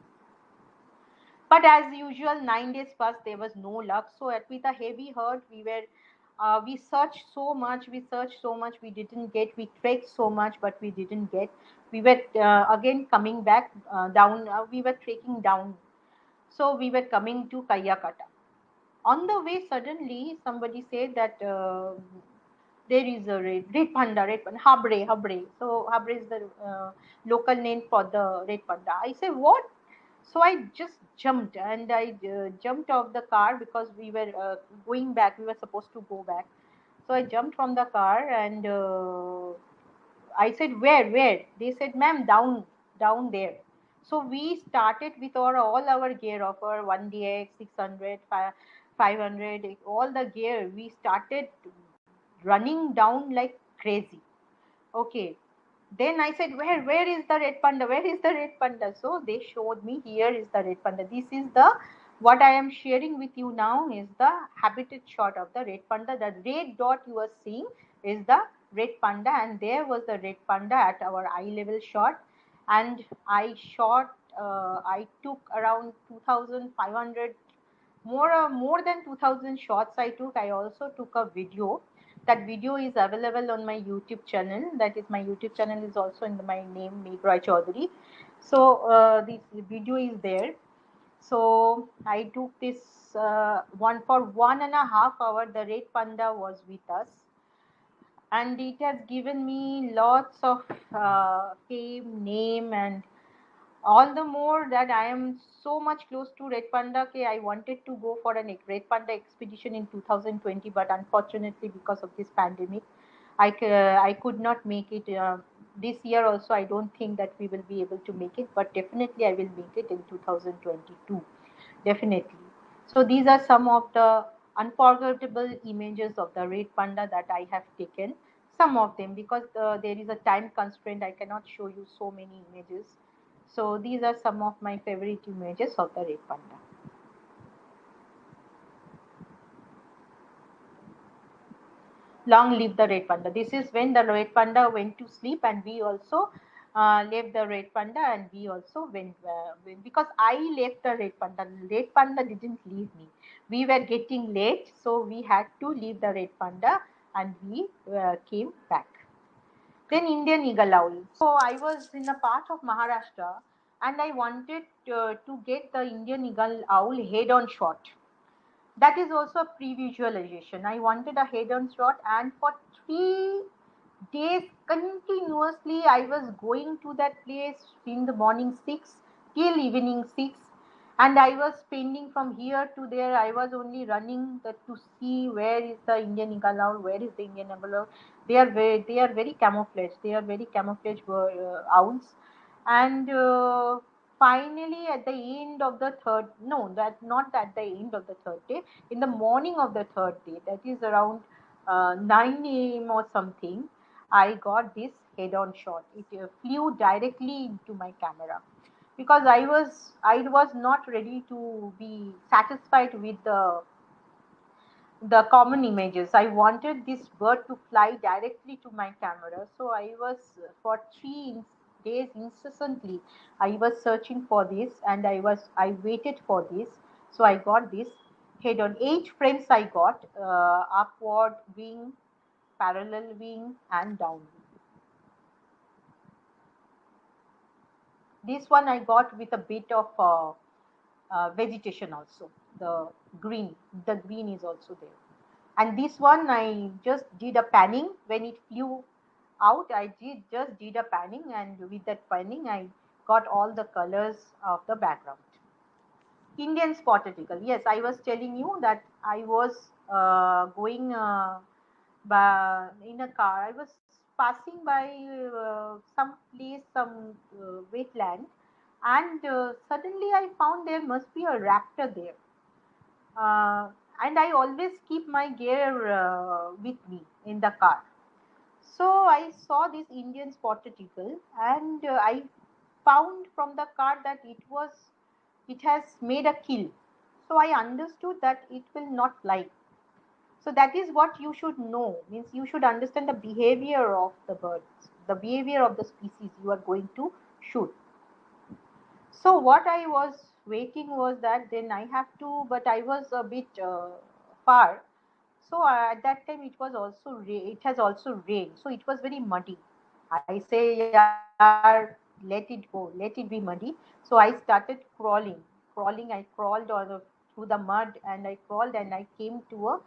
But as usual, 9 days passed, there was no luck. So with a heavy heart, we searched so much, we didn't get, we trekked so much, but we didn't get. We were again coming back down, we were trekking down. So we were coming to Kayakata. On the way, suddenly somebody said that there is a red panda, habre. So habre is the local name for the red panda. I say what? So I just jumped, and I jumped off the car, because we were going back. We were supposed to go back. So I jumped from the car, and I said, where? They said, ma'am, down there. So we started with all our gear of our 1DX, 600, 500, all the gear. We started running down like crazy. Okay. Then I said, where is the red panda? Where is the red panda? So they showed me, here is the red panda. This is what I am sharing with you now is the habitat shot of the red panda. The red dot you are seeing is the red panda, and there was the red panda at our eye level shot. And I took around 2,500, more than 2,000 shots I took. I also took a video. That video is available on my YouTube channel. That is, my YouTube channel is also in my name, Meghroy Chaudhary. So this video is there. So I took this one for 1.5 hours. The red panda was with us, and it has given me lots of fame, name, and all the more that I am so much close to Red Panda. I wanted to go for a Red Panda expedition in 2020, but unfortunately, because of this pandemic, I could not make it. This year also, I don't think that we will be able to make it, but definitely I will make it in 2022. Definitely. So these are some of the unforgettable images of the red panda that I have taken. Some of them, because there is a time constraint, I cannot show you so many images. So these are some of my favorite images of the red panda. Long live the red panda. This is when the red panda went to sleep, and we also left the red panda, and we also because I left the red panda. Red panda didn't leave me. We were getting late, so we had to leave the red panda, and we came back. Then Indian eagle owl. So I was in a part of Maharashtra, and I wanted to get the Indian eagle owl head-on shot. That is also a pre-visualization. I wanted a head-on shot, and for 3 days continuously, I was going to that place in the morning 6 till evening 6, and I was spending from here to there. I was only running to see where is the Indian eagle owl, where is the Indian eagle owl. They are very camouflaged. They are very camouflaged owls, and finally at the end of the third, no, that not at the end of the third day, in the morning of the third day, that is around 9 a.m. or something, I got this head-on shot. It flew directly into my camera, because I was not ready to be satisfied with the common images. I wanted this bird to fly directly to my camera. So I was for 3 days incessantly. I was searching for this, and I waited for this. So I got this head on 8 frames. I got upward wing, parallel wing, and down wing. This one I got with a bit of vegetation also. Green, the green is also there. And this one I just did a panning when it flew out, I just did a panning, and with that panning, I got all the colors of the background. Indian spotted eagle. Yes, I was telling you that I was going in a car. I was passing by some place, some wetland, and suddenly I found there must be a raptor there. Uh, and I always keep my gear with me in the car. So I saw this Indian spotted eagle, and I found from the car that it has made a kill. So I understood that it will not fly. So that is what you should know. Means you should understand the behavior of the birds, the behavior of the species you are going to shoot. So what I was waiting was that then I have to, but I was a bit far. So at that time it was also it has also rained, so it was very muddy. I say, yeah, let it go, let it be muddy. So I started crawling. I crawled through the mud, and I crawled, and I came to a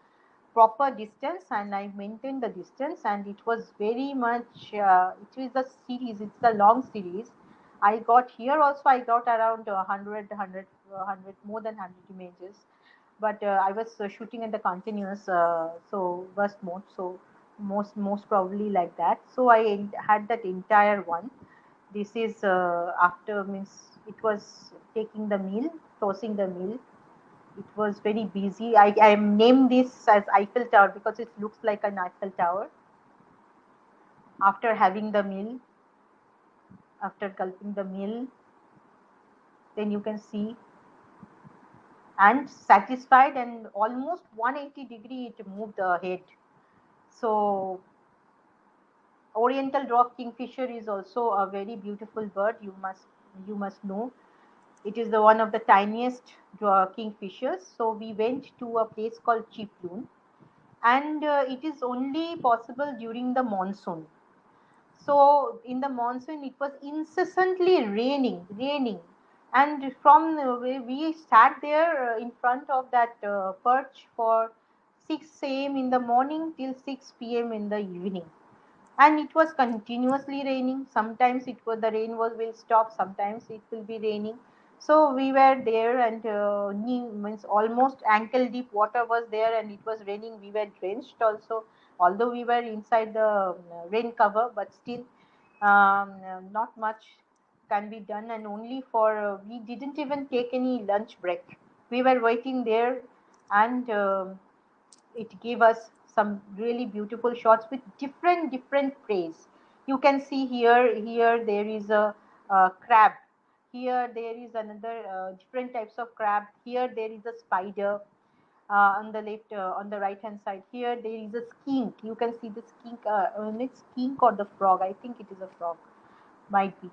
proper distance, and I maintained the distance, and it was very much. It is a series. It's a long series. I got here also. I got around 100, more than 100 images, but I was shooting in the continuous so burst mode. So most probably like that. So I had that entire one. This is after means it was taking the meal, tossing the meal. It was very busy. I named this as Eiffel Tower because it looks like an Eiffel Tower. After having the meal, after gulping the meal, then you can see and satisfied, and almost 180-degree it moved the head. So Oriental rock kingfisher is also a very beautiful bird. You must know. It is the one of the tiniest kingfishers. So we went to a place called Chiploon, and it is only possible during the monsoon. So in the monsoon, it was incessantly raining, and from we sat there in front of that perch for 6 a.m. in the morning till 6 p.m. in the evening, and it was continuously raining. Sometimes it was the rain was will stop, sometimes it will be raining. So we were there, and knee means almost ankle deep water was there, and it was raining. We were drenched also, although we were inside the rain cover, but still not much can be done. And only for we didn't even take any lunch break. We were waiting there, and it gave us some really beautiful shots with different praise. You can see here there is a crab. Here there is another different types of crab. Here there is a spider on the left, on the right hand side. Here there is a skink. You can see the skink. It's skink or the frog. I think it is a frog, might be.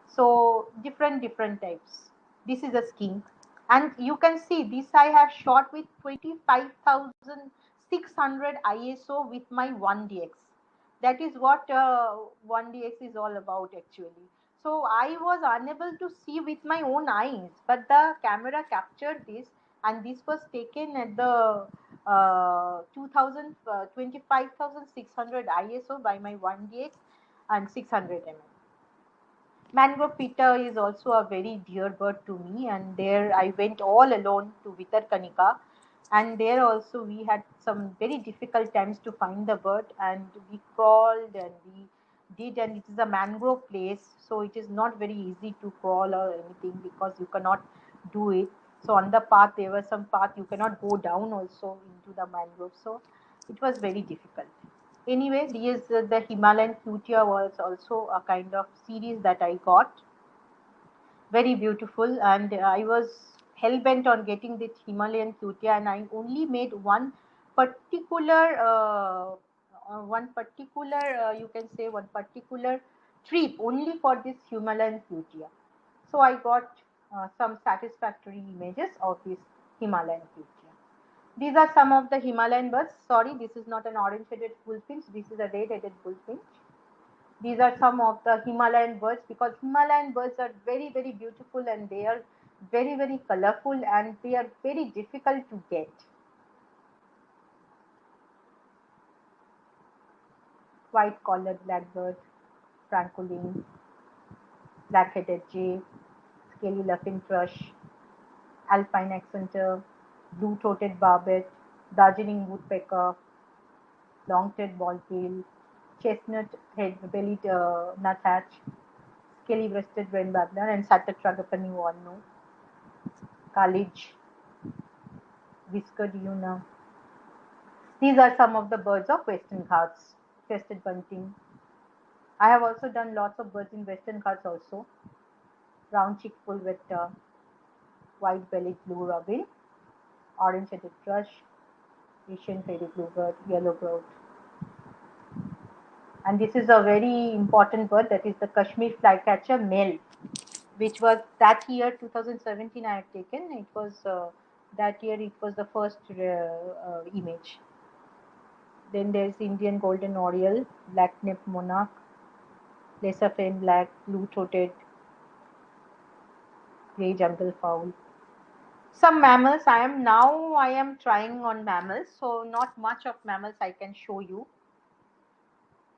So different types. This is a skink, and you can see this I have shot with 25,600 ISO with my 1DX. That is what 1DX is all about actually. So I was unable to see with my own eyes, but the camera captured this, and this was taken at the 2000 25,600 ISO by my 1DX and 600 mm. Mangrove Pitta is also a very dear bird to me, and there I went all alone to Vitarkanika, and there also we had some very difficult times to find the bird, and we crawled and we did, and it is a mangrove place, so it is not very easy to crawl or anything because you cannot do it. So on the path there was some path you cannot go down also into the mangrove, so it was very difficult. Anyway, these the Himalayan Cutia was also a kind of series that I got, very beautiful, and I was hell bent on getting the Himalayan Cutia, and I only made particular you can say one particular trip only for this Himalayan Cutia. So I got some satisfactory images of this Himalayan Cutia. These are some of the Himalayan birds. Sorry, this is not an orange-headed bullfinch. This is a red-headed bullfinch. These are some of the Himalayan birds, because Himalayan birds are very beautiful, and they are very colorful, and they are very difficult to get. white-collared blackbird, francolin, black-headed jay, scaly laughing thrush, alpine accentor, blue-throated barbet, Darjeeling woodpecker, long-tailed baldbill, chestnut-bellied nuthatch, scaly-breasted rain babbler, and Satytragopani walnut, Kalij, whiskered una. These are some of the birds of Western Ghats. Crested bunting. I have also done lots of birds in Western Ghats also. Brown-cheeked full-wetta, white-bellied blue robin, orange-headed thrush, Asian fairy bluebird, yellow-browed. And this is a very important bird, that is the Kashmir flycatcher male, which was that year 2017 I have taken. It was that year it was the first image. Then there's Indian golden oriole, black-necked monarch, lesser fin black, blue-throated, grey jungle fowl. Some mammals. I am trying on mammals, so not much of mammals I can show you.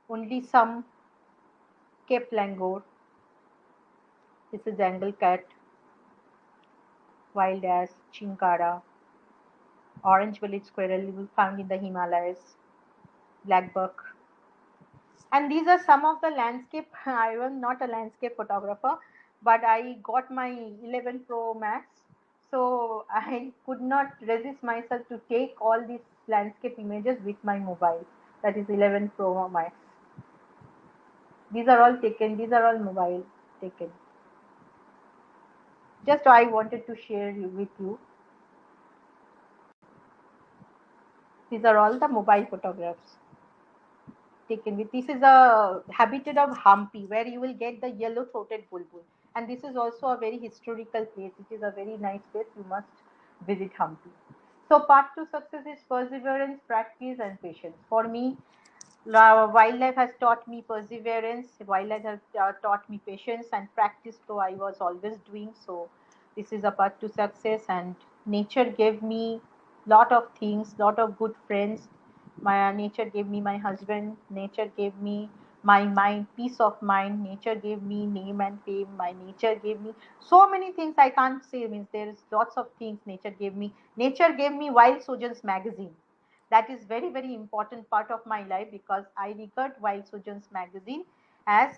Only some. Cape langur. This is jangle cat, wild ass, chinkara, orange-bellied squirrel found in the Himalayas, black buck. And these are some of the landscape. I was not a landscape photographer, but I got my 11 Pro Max, so I could not resist myself to take all these landscape images with my mobile. That is 11 Pro Max. These are all taken. These are all mobile taken. Just I wanted to share with you. These are all the mobile photographs taken with. This is a habitat of Hampi, where you will get the yellow-throated bulbul. And this is also a very historical place. It is a very nice place. You must visit Hampi. So part to success is perseverance, practice, and patience. For me, wildlife has taught me perseverance. Wildlife has taught me patience and practice. So I was always doing so. This is a part to success, and nature gave me lot of things, lot of good friends. My nature gave me my husband. Nature gave me my mind, peace of mind. Nature gave me name and fame. My nature gave me so many things I can't say. Means there is lots of things nature gave me. Nature gave me Wild Sojourns magazine. That is very important part of my life, because I regard Wild Sojourns magazine as,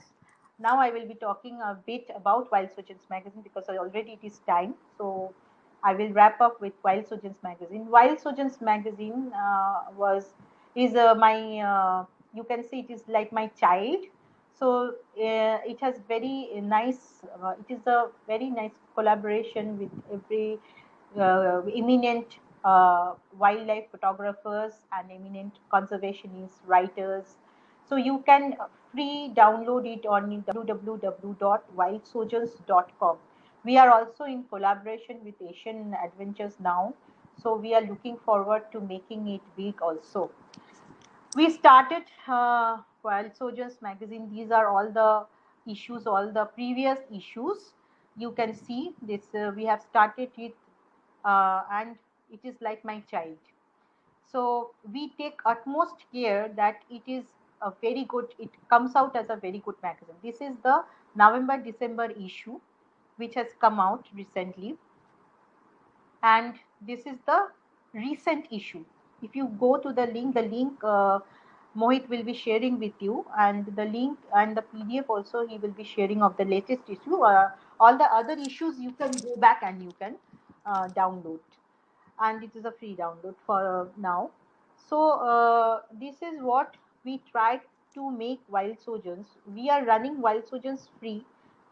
now I will be talking a bit about Wild Sojourns magazine, because already it is time. So I will wrap up with Wild Sojourns magazine. Wild Sojourns magazine was is my you can say it is like my child. So it has very nice. It is a very nice collaboration with every eminent wildlife photographers and eminent conservationists, writers. So you can free download it on www.wildsojourns.com. We are also in collaboration with Asian Adventures now, so we are looking forward to making it big also. We started Wild Sojourns magazine. These are all the issues, all the previous issues. You can see this. We have started it, and it is like my child. So we take utmost care that it is a very good. It comes out as a very good magazine. This is the November-December issue, which has come out recently, and this is the recent issue. If you go to the link Mohit will be sharing with you, and the link and the PDF also he will be sharing of the latest issue. All the other issues you can go back and you can download, and it is a free download for now. So this is what we try to make Wild Sojourns. We are running Wild Sojourns free,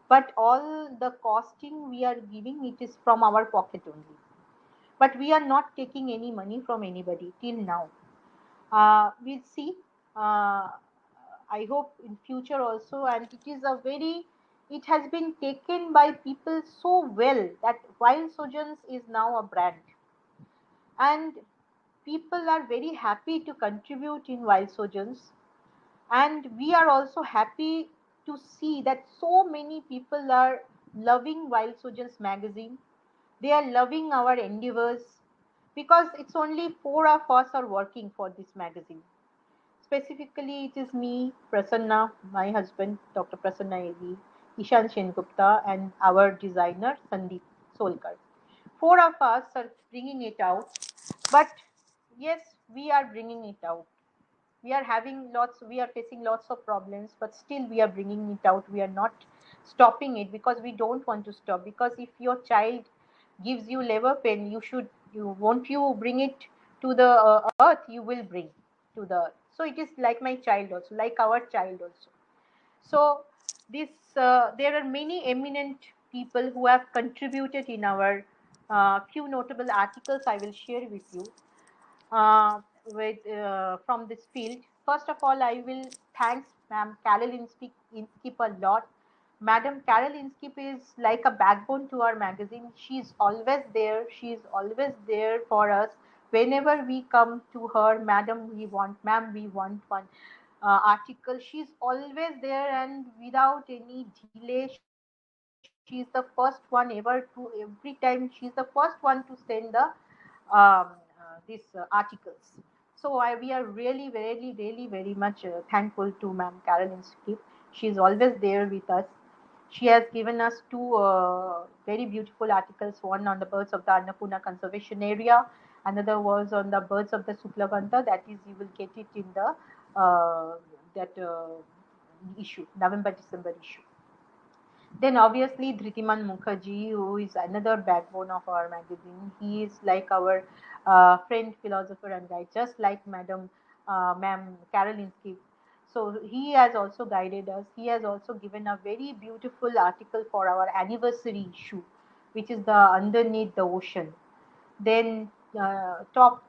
but all the costing we are giving, it is from our pocket only, but we are not taking any money from anybody till now. We'll see. Uh, I hope in future also, and it is a very. It has been taken by people so well that Wild Sojourns is now a brand, and people are very happy to contribute in Wild Sojourns, and we are also happy to see that so many people are loving Wild Sojourns magazine. They are loving our endeavors, because it's only four of us are working for this magazine. specifically, it is me, Prasanna, my husband, Dr. Prasanna AV, Ishan Sengupta, and our designer, Sandeep Solkar. Four of us are bringing it out, but yes, we are bringing it out. We are facing lots of problems, but still we are bringing it out. We are not stopping it because we don't want to stop. Because if your child gives you labor pain, you won't you bring it to the earth, you will bring to the earth. So it is like my child also, like our child also. So this there are many eminent people who have contributed in our few notable articles I will share with you with from this field. First of all, I will thanks Ma'am Carol Inskip a lot. Madam Carol Inskip is like a backbone to our magazine. She's always there. She's always there for us. Whenever we come to her, Ma'am, we want one article. She's always there, and without any delay, she's the first one ever to. Every time, she's the first one to send the these articles. So we are really very much thankful to Ma'am Carol Skip. She is always there with us. She has given us two very beautiful articles. One on the birds of the Annapurna Conservation Area. Another was on the birds of the Suplavanta. That is, you will get it in the that issue, November-December issue. Then obviously Dhritiman Mukherjee, who is another backbone of our magazine. He is like our friend, philosopher, and guide, just like Ma'am Caroline Skip. So he has also guided us. He has also given a very beautiful article for our anniversary issue, which is the Underneath the Ocean. Then top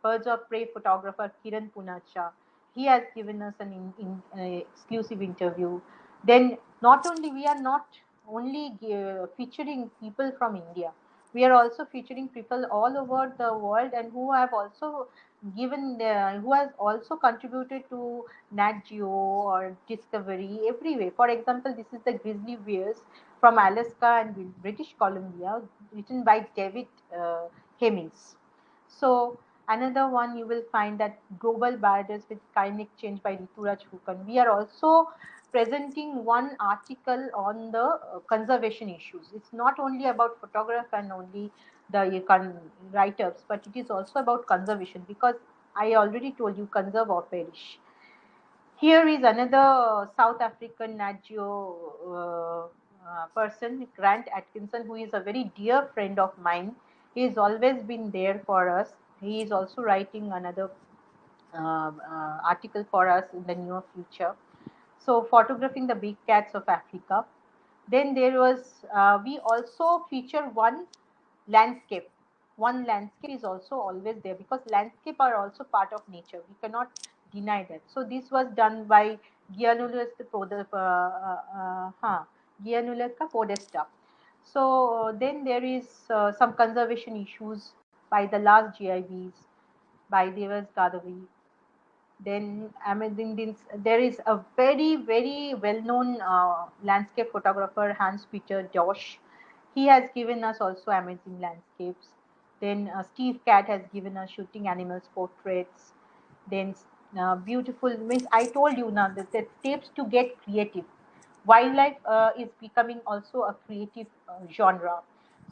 birds of prey photographer Kiran Punacha. He has given us an exclusive interview. Then not only we are not only featuring people from India, we are also featuring people all over the world and who have also who has also contributed to Nat Geo or Discovery everywhere. For example, this is the grizzly bears from Alaska and British Columbia, written by David Hemmings. So another one you will find that global biodiversity climate change by Rituraj Fukan. We are also presenting one article on the conservation issues. It's not only about photograph and only the write-ups, but it is also about conservation because I already told you conserve or perish. Here is another South African Nat Geo person, Grant Atkinson, who is a very dear friend of mine. He has always been there for us. He is also writing another article for us in the near future. So, photographing the big cats of Africa. Then there was, we also feature landscape. One landscape is also always there because landscape are also part of nature. We cannot deny that. So this was done by Gianluca Podesta. So then there is some conservation issues by the last GIBs, by Devas Gadavi. Then there is a very well known landscape photographer Hans Peter Dosch. He has given us also amazing landscapes. Then Steve Cat has given us shooting animals portraits. Then beautiful means I told you now that the tips to get creative. Wildlife is becoming also a creative genre.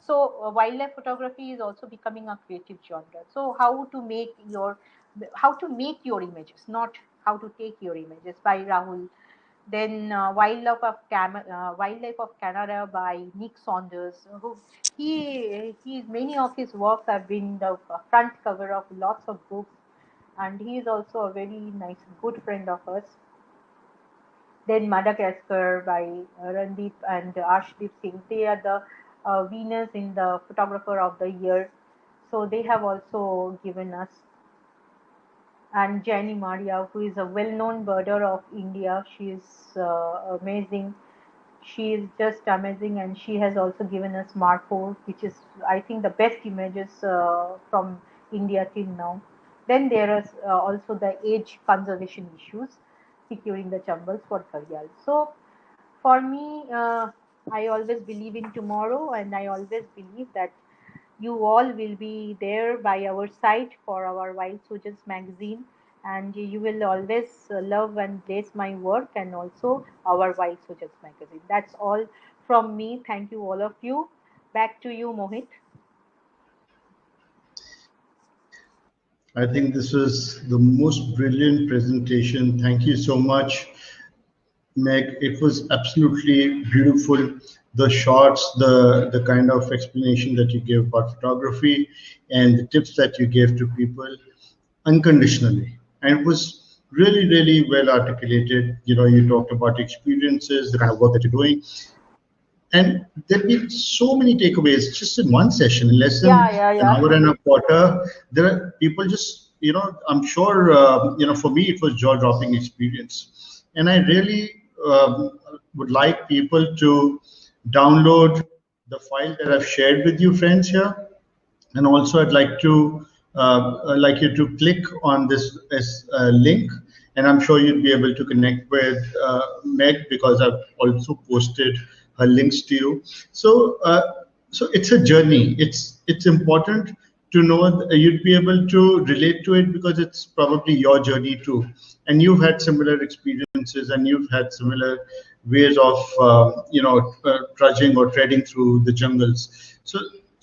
So wildlife photography is also becoming a creative genre. So how to make your images, not how to take your images, by Rahul. Then Wildlife of Canada by Nick Saunders. Many of his works have been the front cover of lots of books, and he is also a very nice, good friend of us. Then Madagascar by Randeep and Arshdeep Singh. They are the winners in the Photographer of the Year. So they have also given us. And Jani Maria, who is a well-known birder of India. She is amazing. She is just amazing, and she has also given us Marco, which is, I think, the best images from India till now. Then there is also the age conservation issues, securing the chambals for Karyal. So for me, I always believe in tomorrow, and I always believe that you all will be there by our side for our Wild Soldiers magazine. and you will always love and bless my work and also our Wild Soldiers magazine. That's all from me. Thank you, all of you. Back to you, Mohit. I think this was the most brilliant presentation. Thank you so much, Meg. It was absolutely beautiful. The shots, the kind of explanation that you gave about photography, and the tips that you gave to people unconditionally. And it was really, really well articulated. You know, you talked about experiences, the kind of work that you're doing. And there've been so many takeaways just in one session, in less than an hour and a quarter. There are people just, you know, I'm sure, you know, for me, it was jaw-dropping experience. And I really would like people to download the file that I've shared with you, friends, here. And also, I'd like to like you to click on this link, and I'm sure you'll be able to connect with Meg, because I've also posted her links to you. So, so it's a journey. It's important to know that you'd be able to relate to it, because it's probably your journey too, and you've had similar experiences, and you've had similar ways of you know, trudging or treading through the jungles.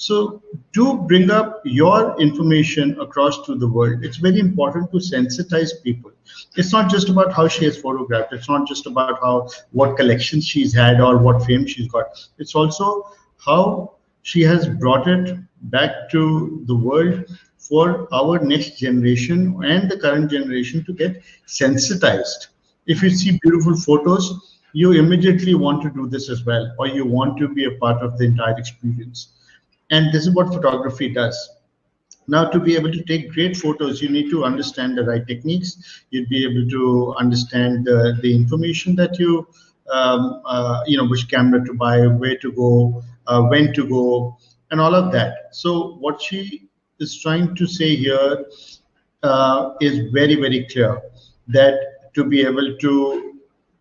So do bring up your information across to the world. It's very important to sensitize people. It's not just about how she has photographed. It's not just about what collections she's had or what fame she's got. It's also how she has brought it back to the world for our next generation and the current generation to get sensitized. If you see beautiful photos, you immediately want to do this as well, or you want to be a part of the entire experience. And this is what photography does. Now, to be able to take great photos, you need to understand the right techniques. You'd be able to understand the information that you know, which camera to buy, where to go, when to go, and all of that. So what she is trying to say here is very, very clear, that to be able to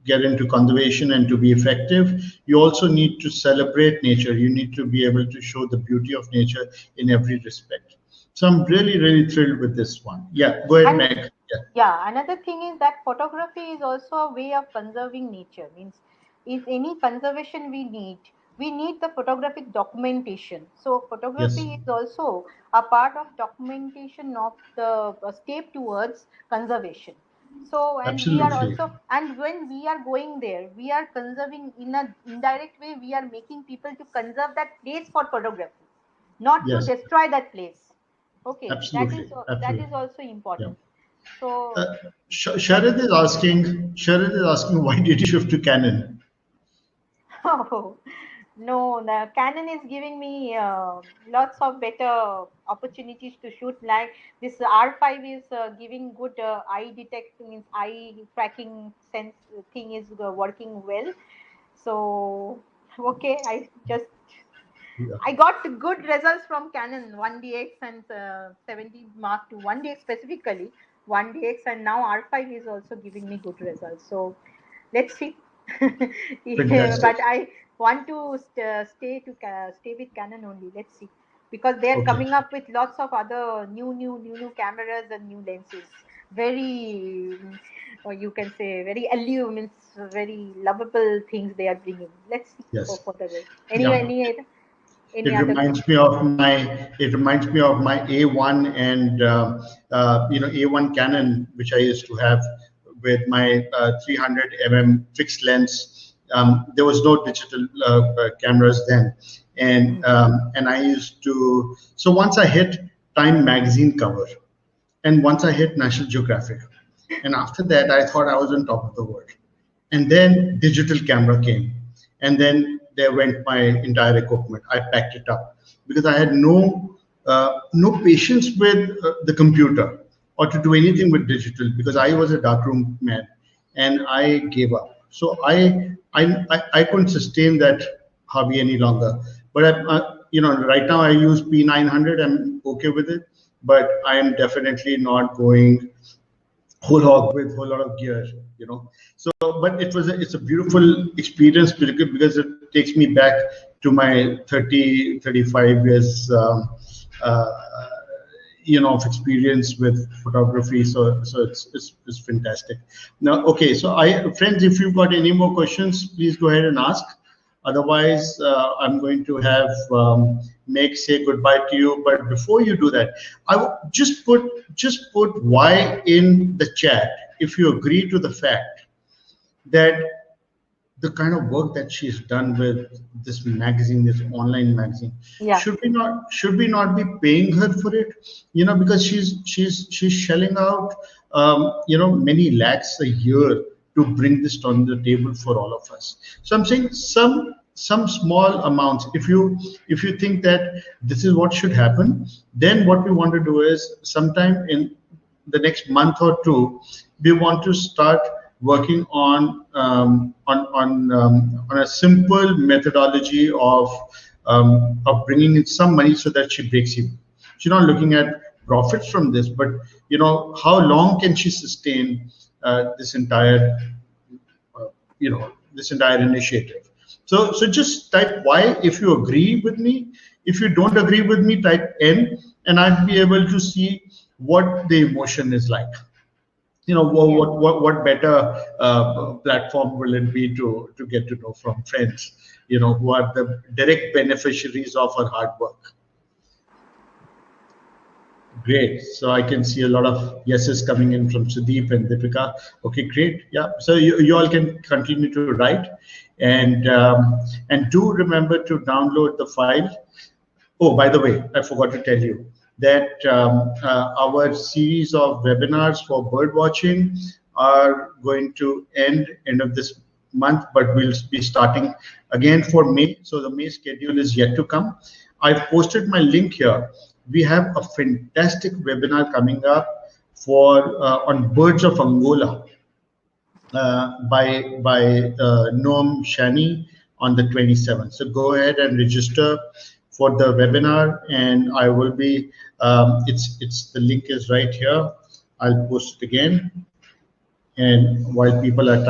get into conservation and to be effective, you also need to celebrate nature. You need to be able to show the beauty of nature in every respect. So I'm really, really thrilled with this one. Yeah, go ahead, Meg. Yeah, another thing is that photography is also a way of conserving nature. Means if any conservation we need the photographic documentation. So photography is also a part of documentation of the step towards conservation. So, and we are also, and when we are going there, we are conserving in an indirect way. We are making people to conserve that place for photography, not to destroy that place. Okay, that is also important. So Sharad is asking, why did you shift to Canon? Oh, no, the Canon is giving me lots of better opportunities to shoot. Like this R5 is giving good eye detecting, means eye tracking sense thing is working well. So, okay, I got good results from Canon 1DX and 17 Mark II, 1DX specifically, 1DX, and now R5 is also giving me good results. So, let's see. But I want to stay with Canon only. Let's see, because they are coming up with lots of other new cameras and new lenses. Very, or you can say, very means very lovable things they are bringing. Let's see. Go for the way. Any it reminds me of my A1 and you know, A1 Canon, which I used to have with my 300 mm fixed lens. There was no digital cameras then, and I used to. So once I hit Time magazine cover, and once I hit National Geographic, and after that I thought I was on top of the world. And then digital camera came, and then there went my entire equipment. I packed it up because I had no patience with the computer or to do anything with digital, because I was a darkroom man and I gave up. So I couldn't sustain that hobby any longer. But you know, right now I use P900. I'm okay with it, but I am definitely not going whole hog with whole lot of gear, you know. So, but it's a beautiful experience because it takes me back to my 35 years of experience with photography. So it's fantastic. Now, okay, so friends, if you've got any more questions, please go ahead and ask. Otherwise, I'm going to have Meg say goodbye to you. But before you do that, just put Y in the chat if you agree to the fact that the kind of work that she's done with this magazine, this online magazine, Yeah. should we not be paying her for it? Because she's shelling out many lakhs a year to bring this on the table for all of us. So I'm saying some small amounts. If you think that this is what should happen, then what we want to do is sometime in the next month or two, we want to start working on a simple methodology of bringing in some money so that she breaks even. She's not looking at profits from this, but how long can she sustain this entire this entire initiative. So just type Y if you agree with me. If you don't agree with me, type N, and I'd be able to see what the emotion is like. What better platform will it be to get to know from friends, who are the direct beneficiaries of our hard work. Great. So I can see a lot of yeses coming in from Sudeep and Deepika. Okay, great. Yeah. So you all can continue to write, and do remember to download the file. Oh, by the way, I forgot to tell you that our series of webinars for bird watching are going to end of this month, but we'll be starting again for May. So the May schedule is yet to come. I've posted my link here. We have a fantastic webinar coming up for on birds of Angola by Noam Shani on the 27th. So go ahead and register for the webinar, and I will be. It's the link is right here. I'll post it again. And while people are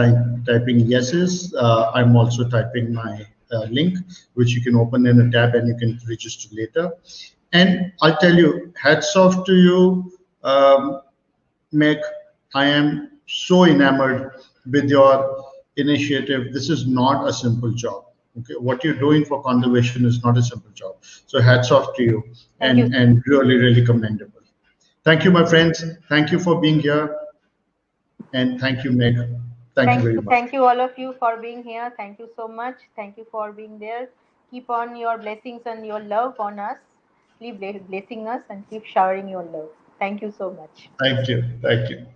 typing yeses, I'm also typing my link, which you can open in a tab and you can register later. And I'll tell you, hats off to you, Meg. I am so enamored with your initiative. This is not a simple job. Okay, what you're doing for conservation is not a simple job. So hats off to you, and really commendable. Thank you, my friends. Thank you for being here, and thank you, Meg. Thank you very much. Thank you all of you for being here. Thank you so much. Thank you for being there. Keep on your blessings and your love on us. Keep blessing us and keep showering your love. Thank you so much. Thank you. Thank you.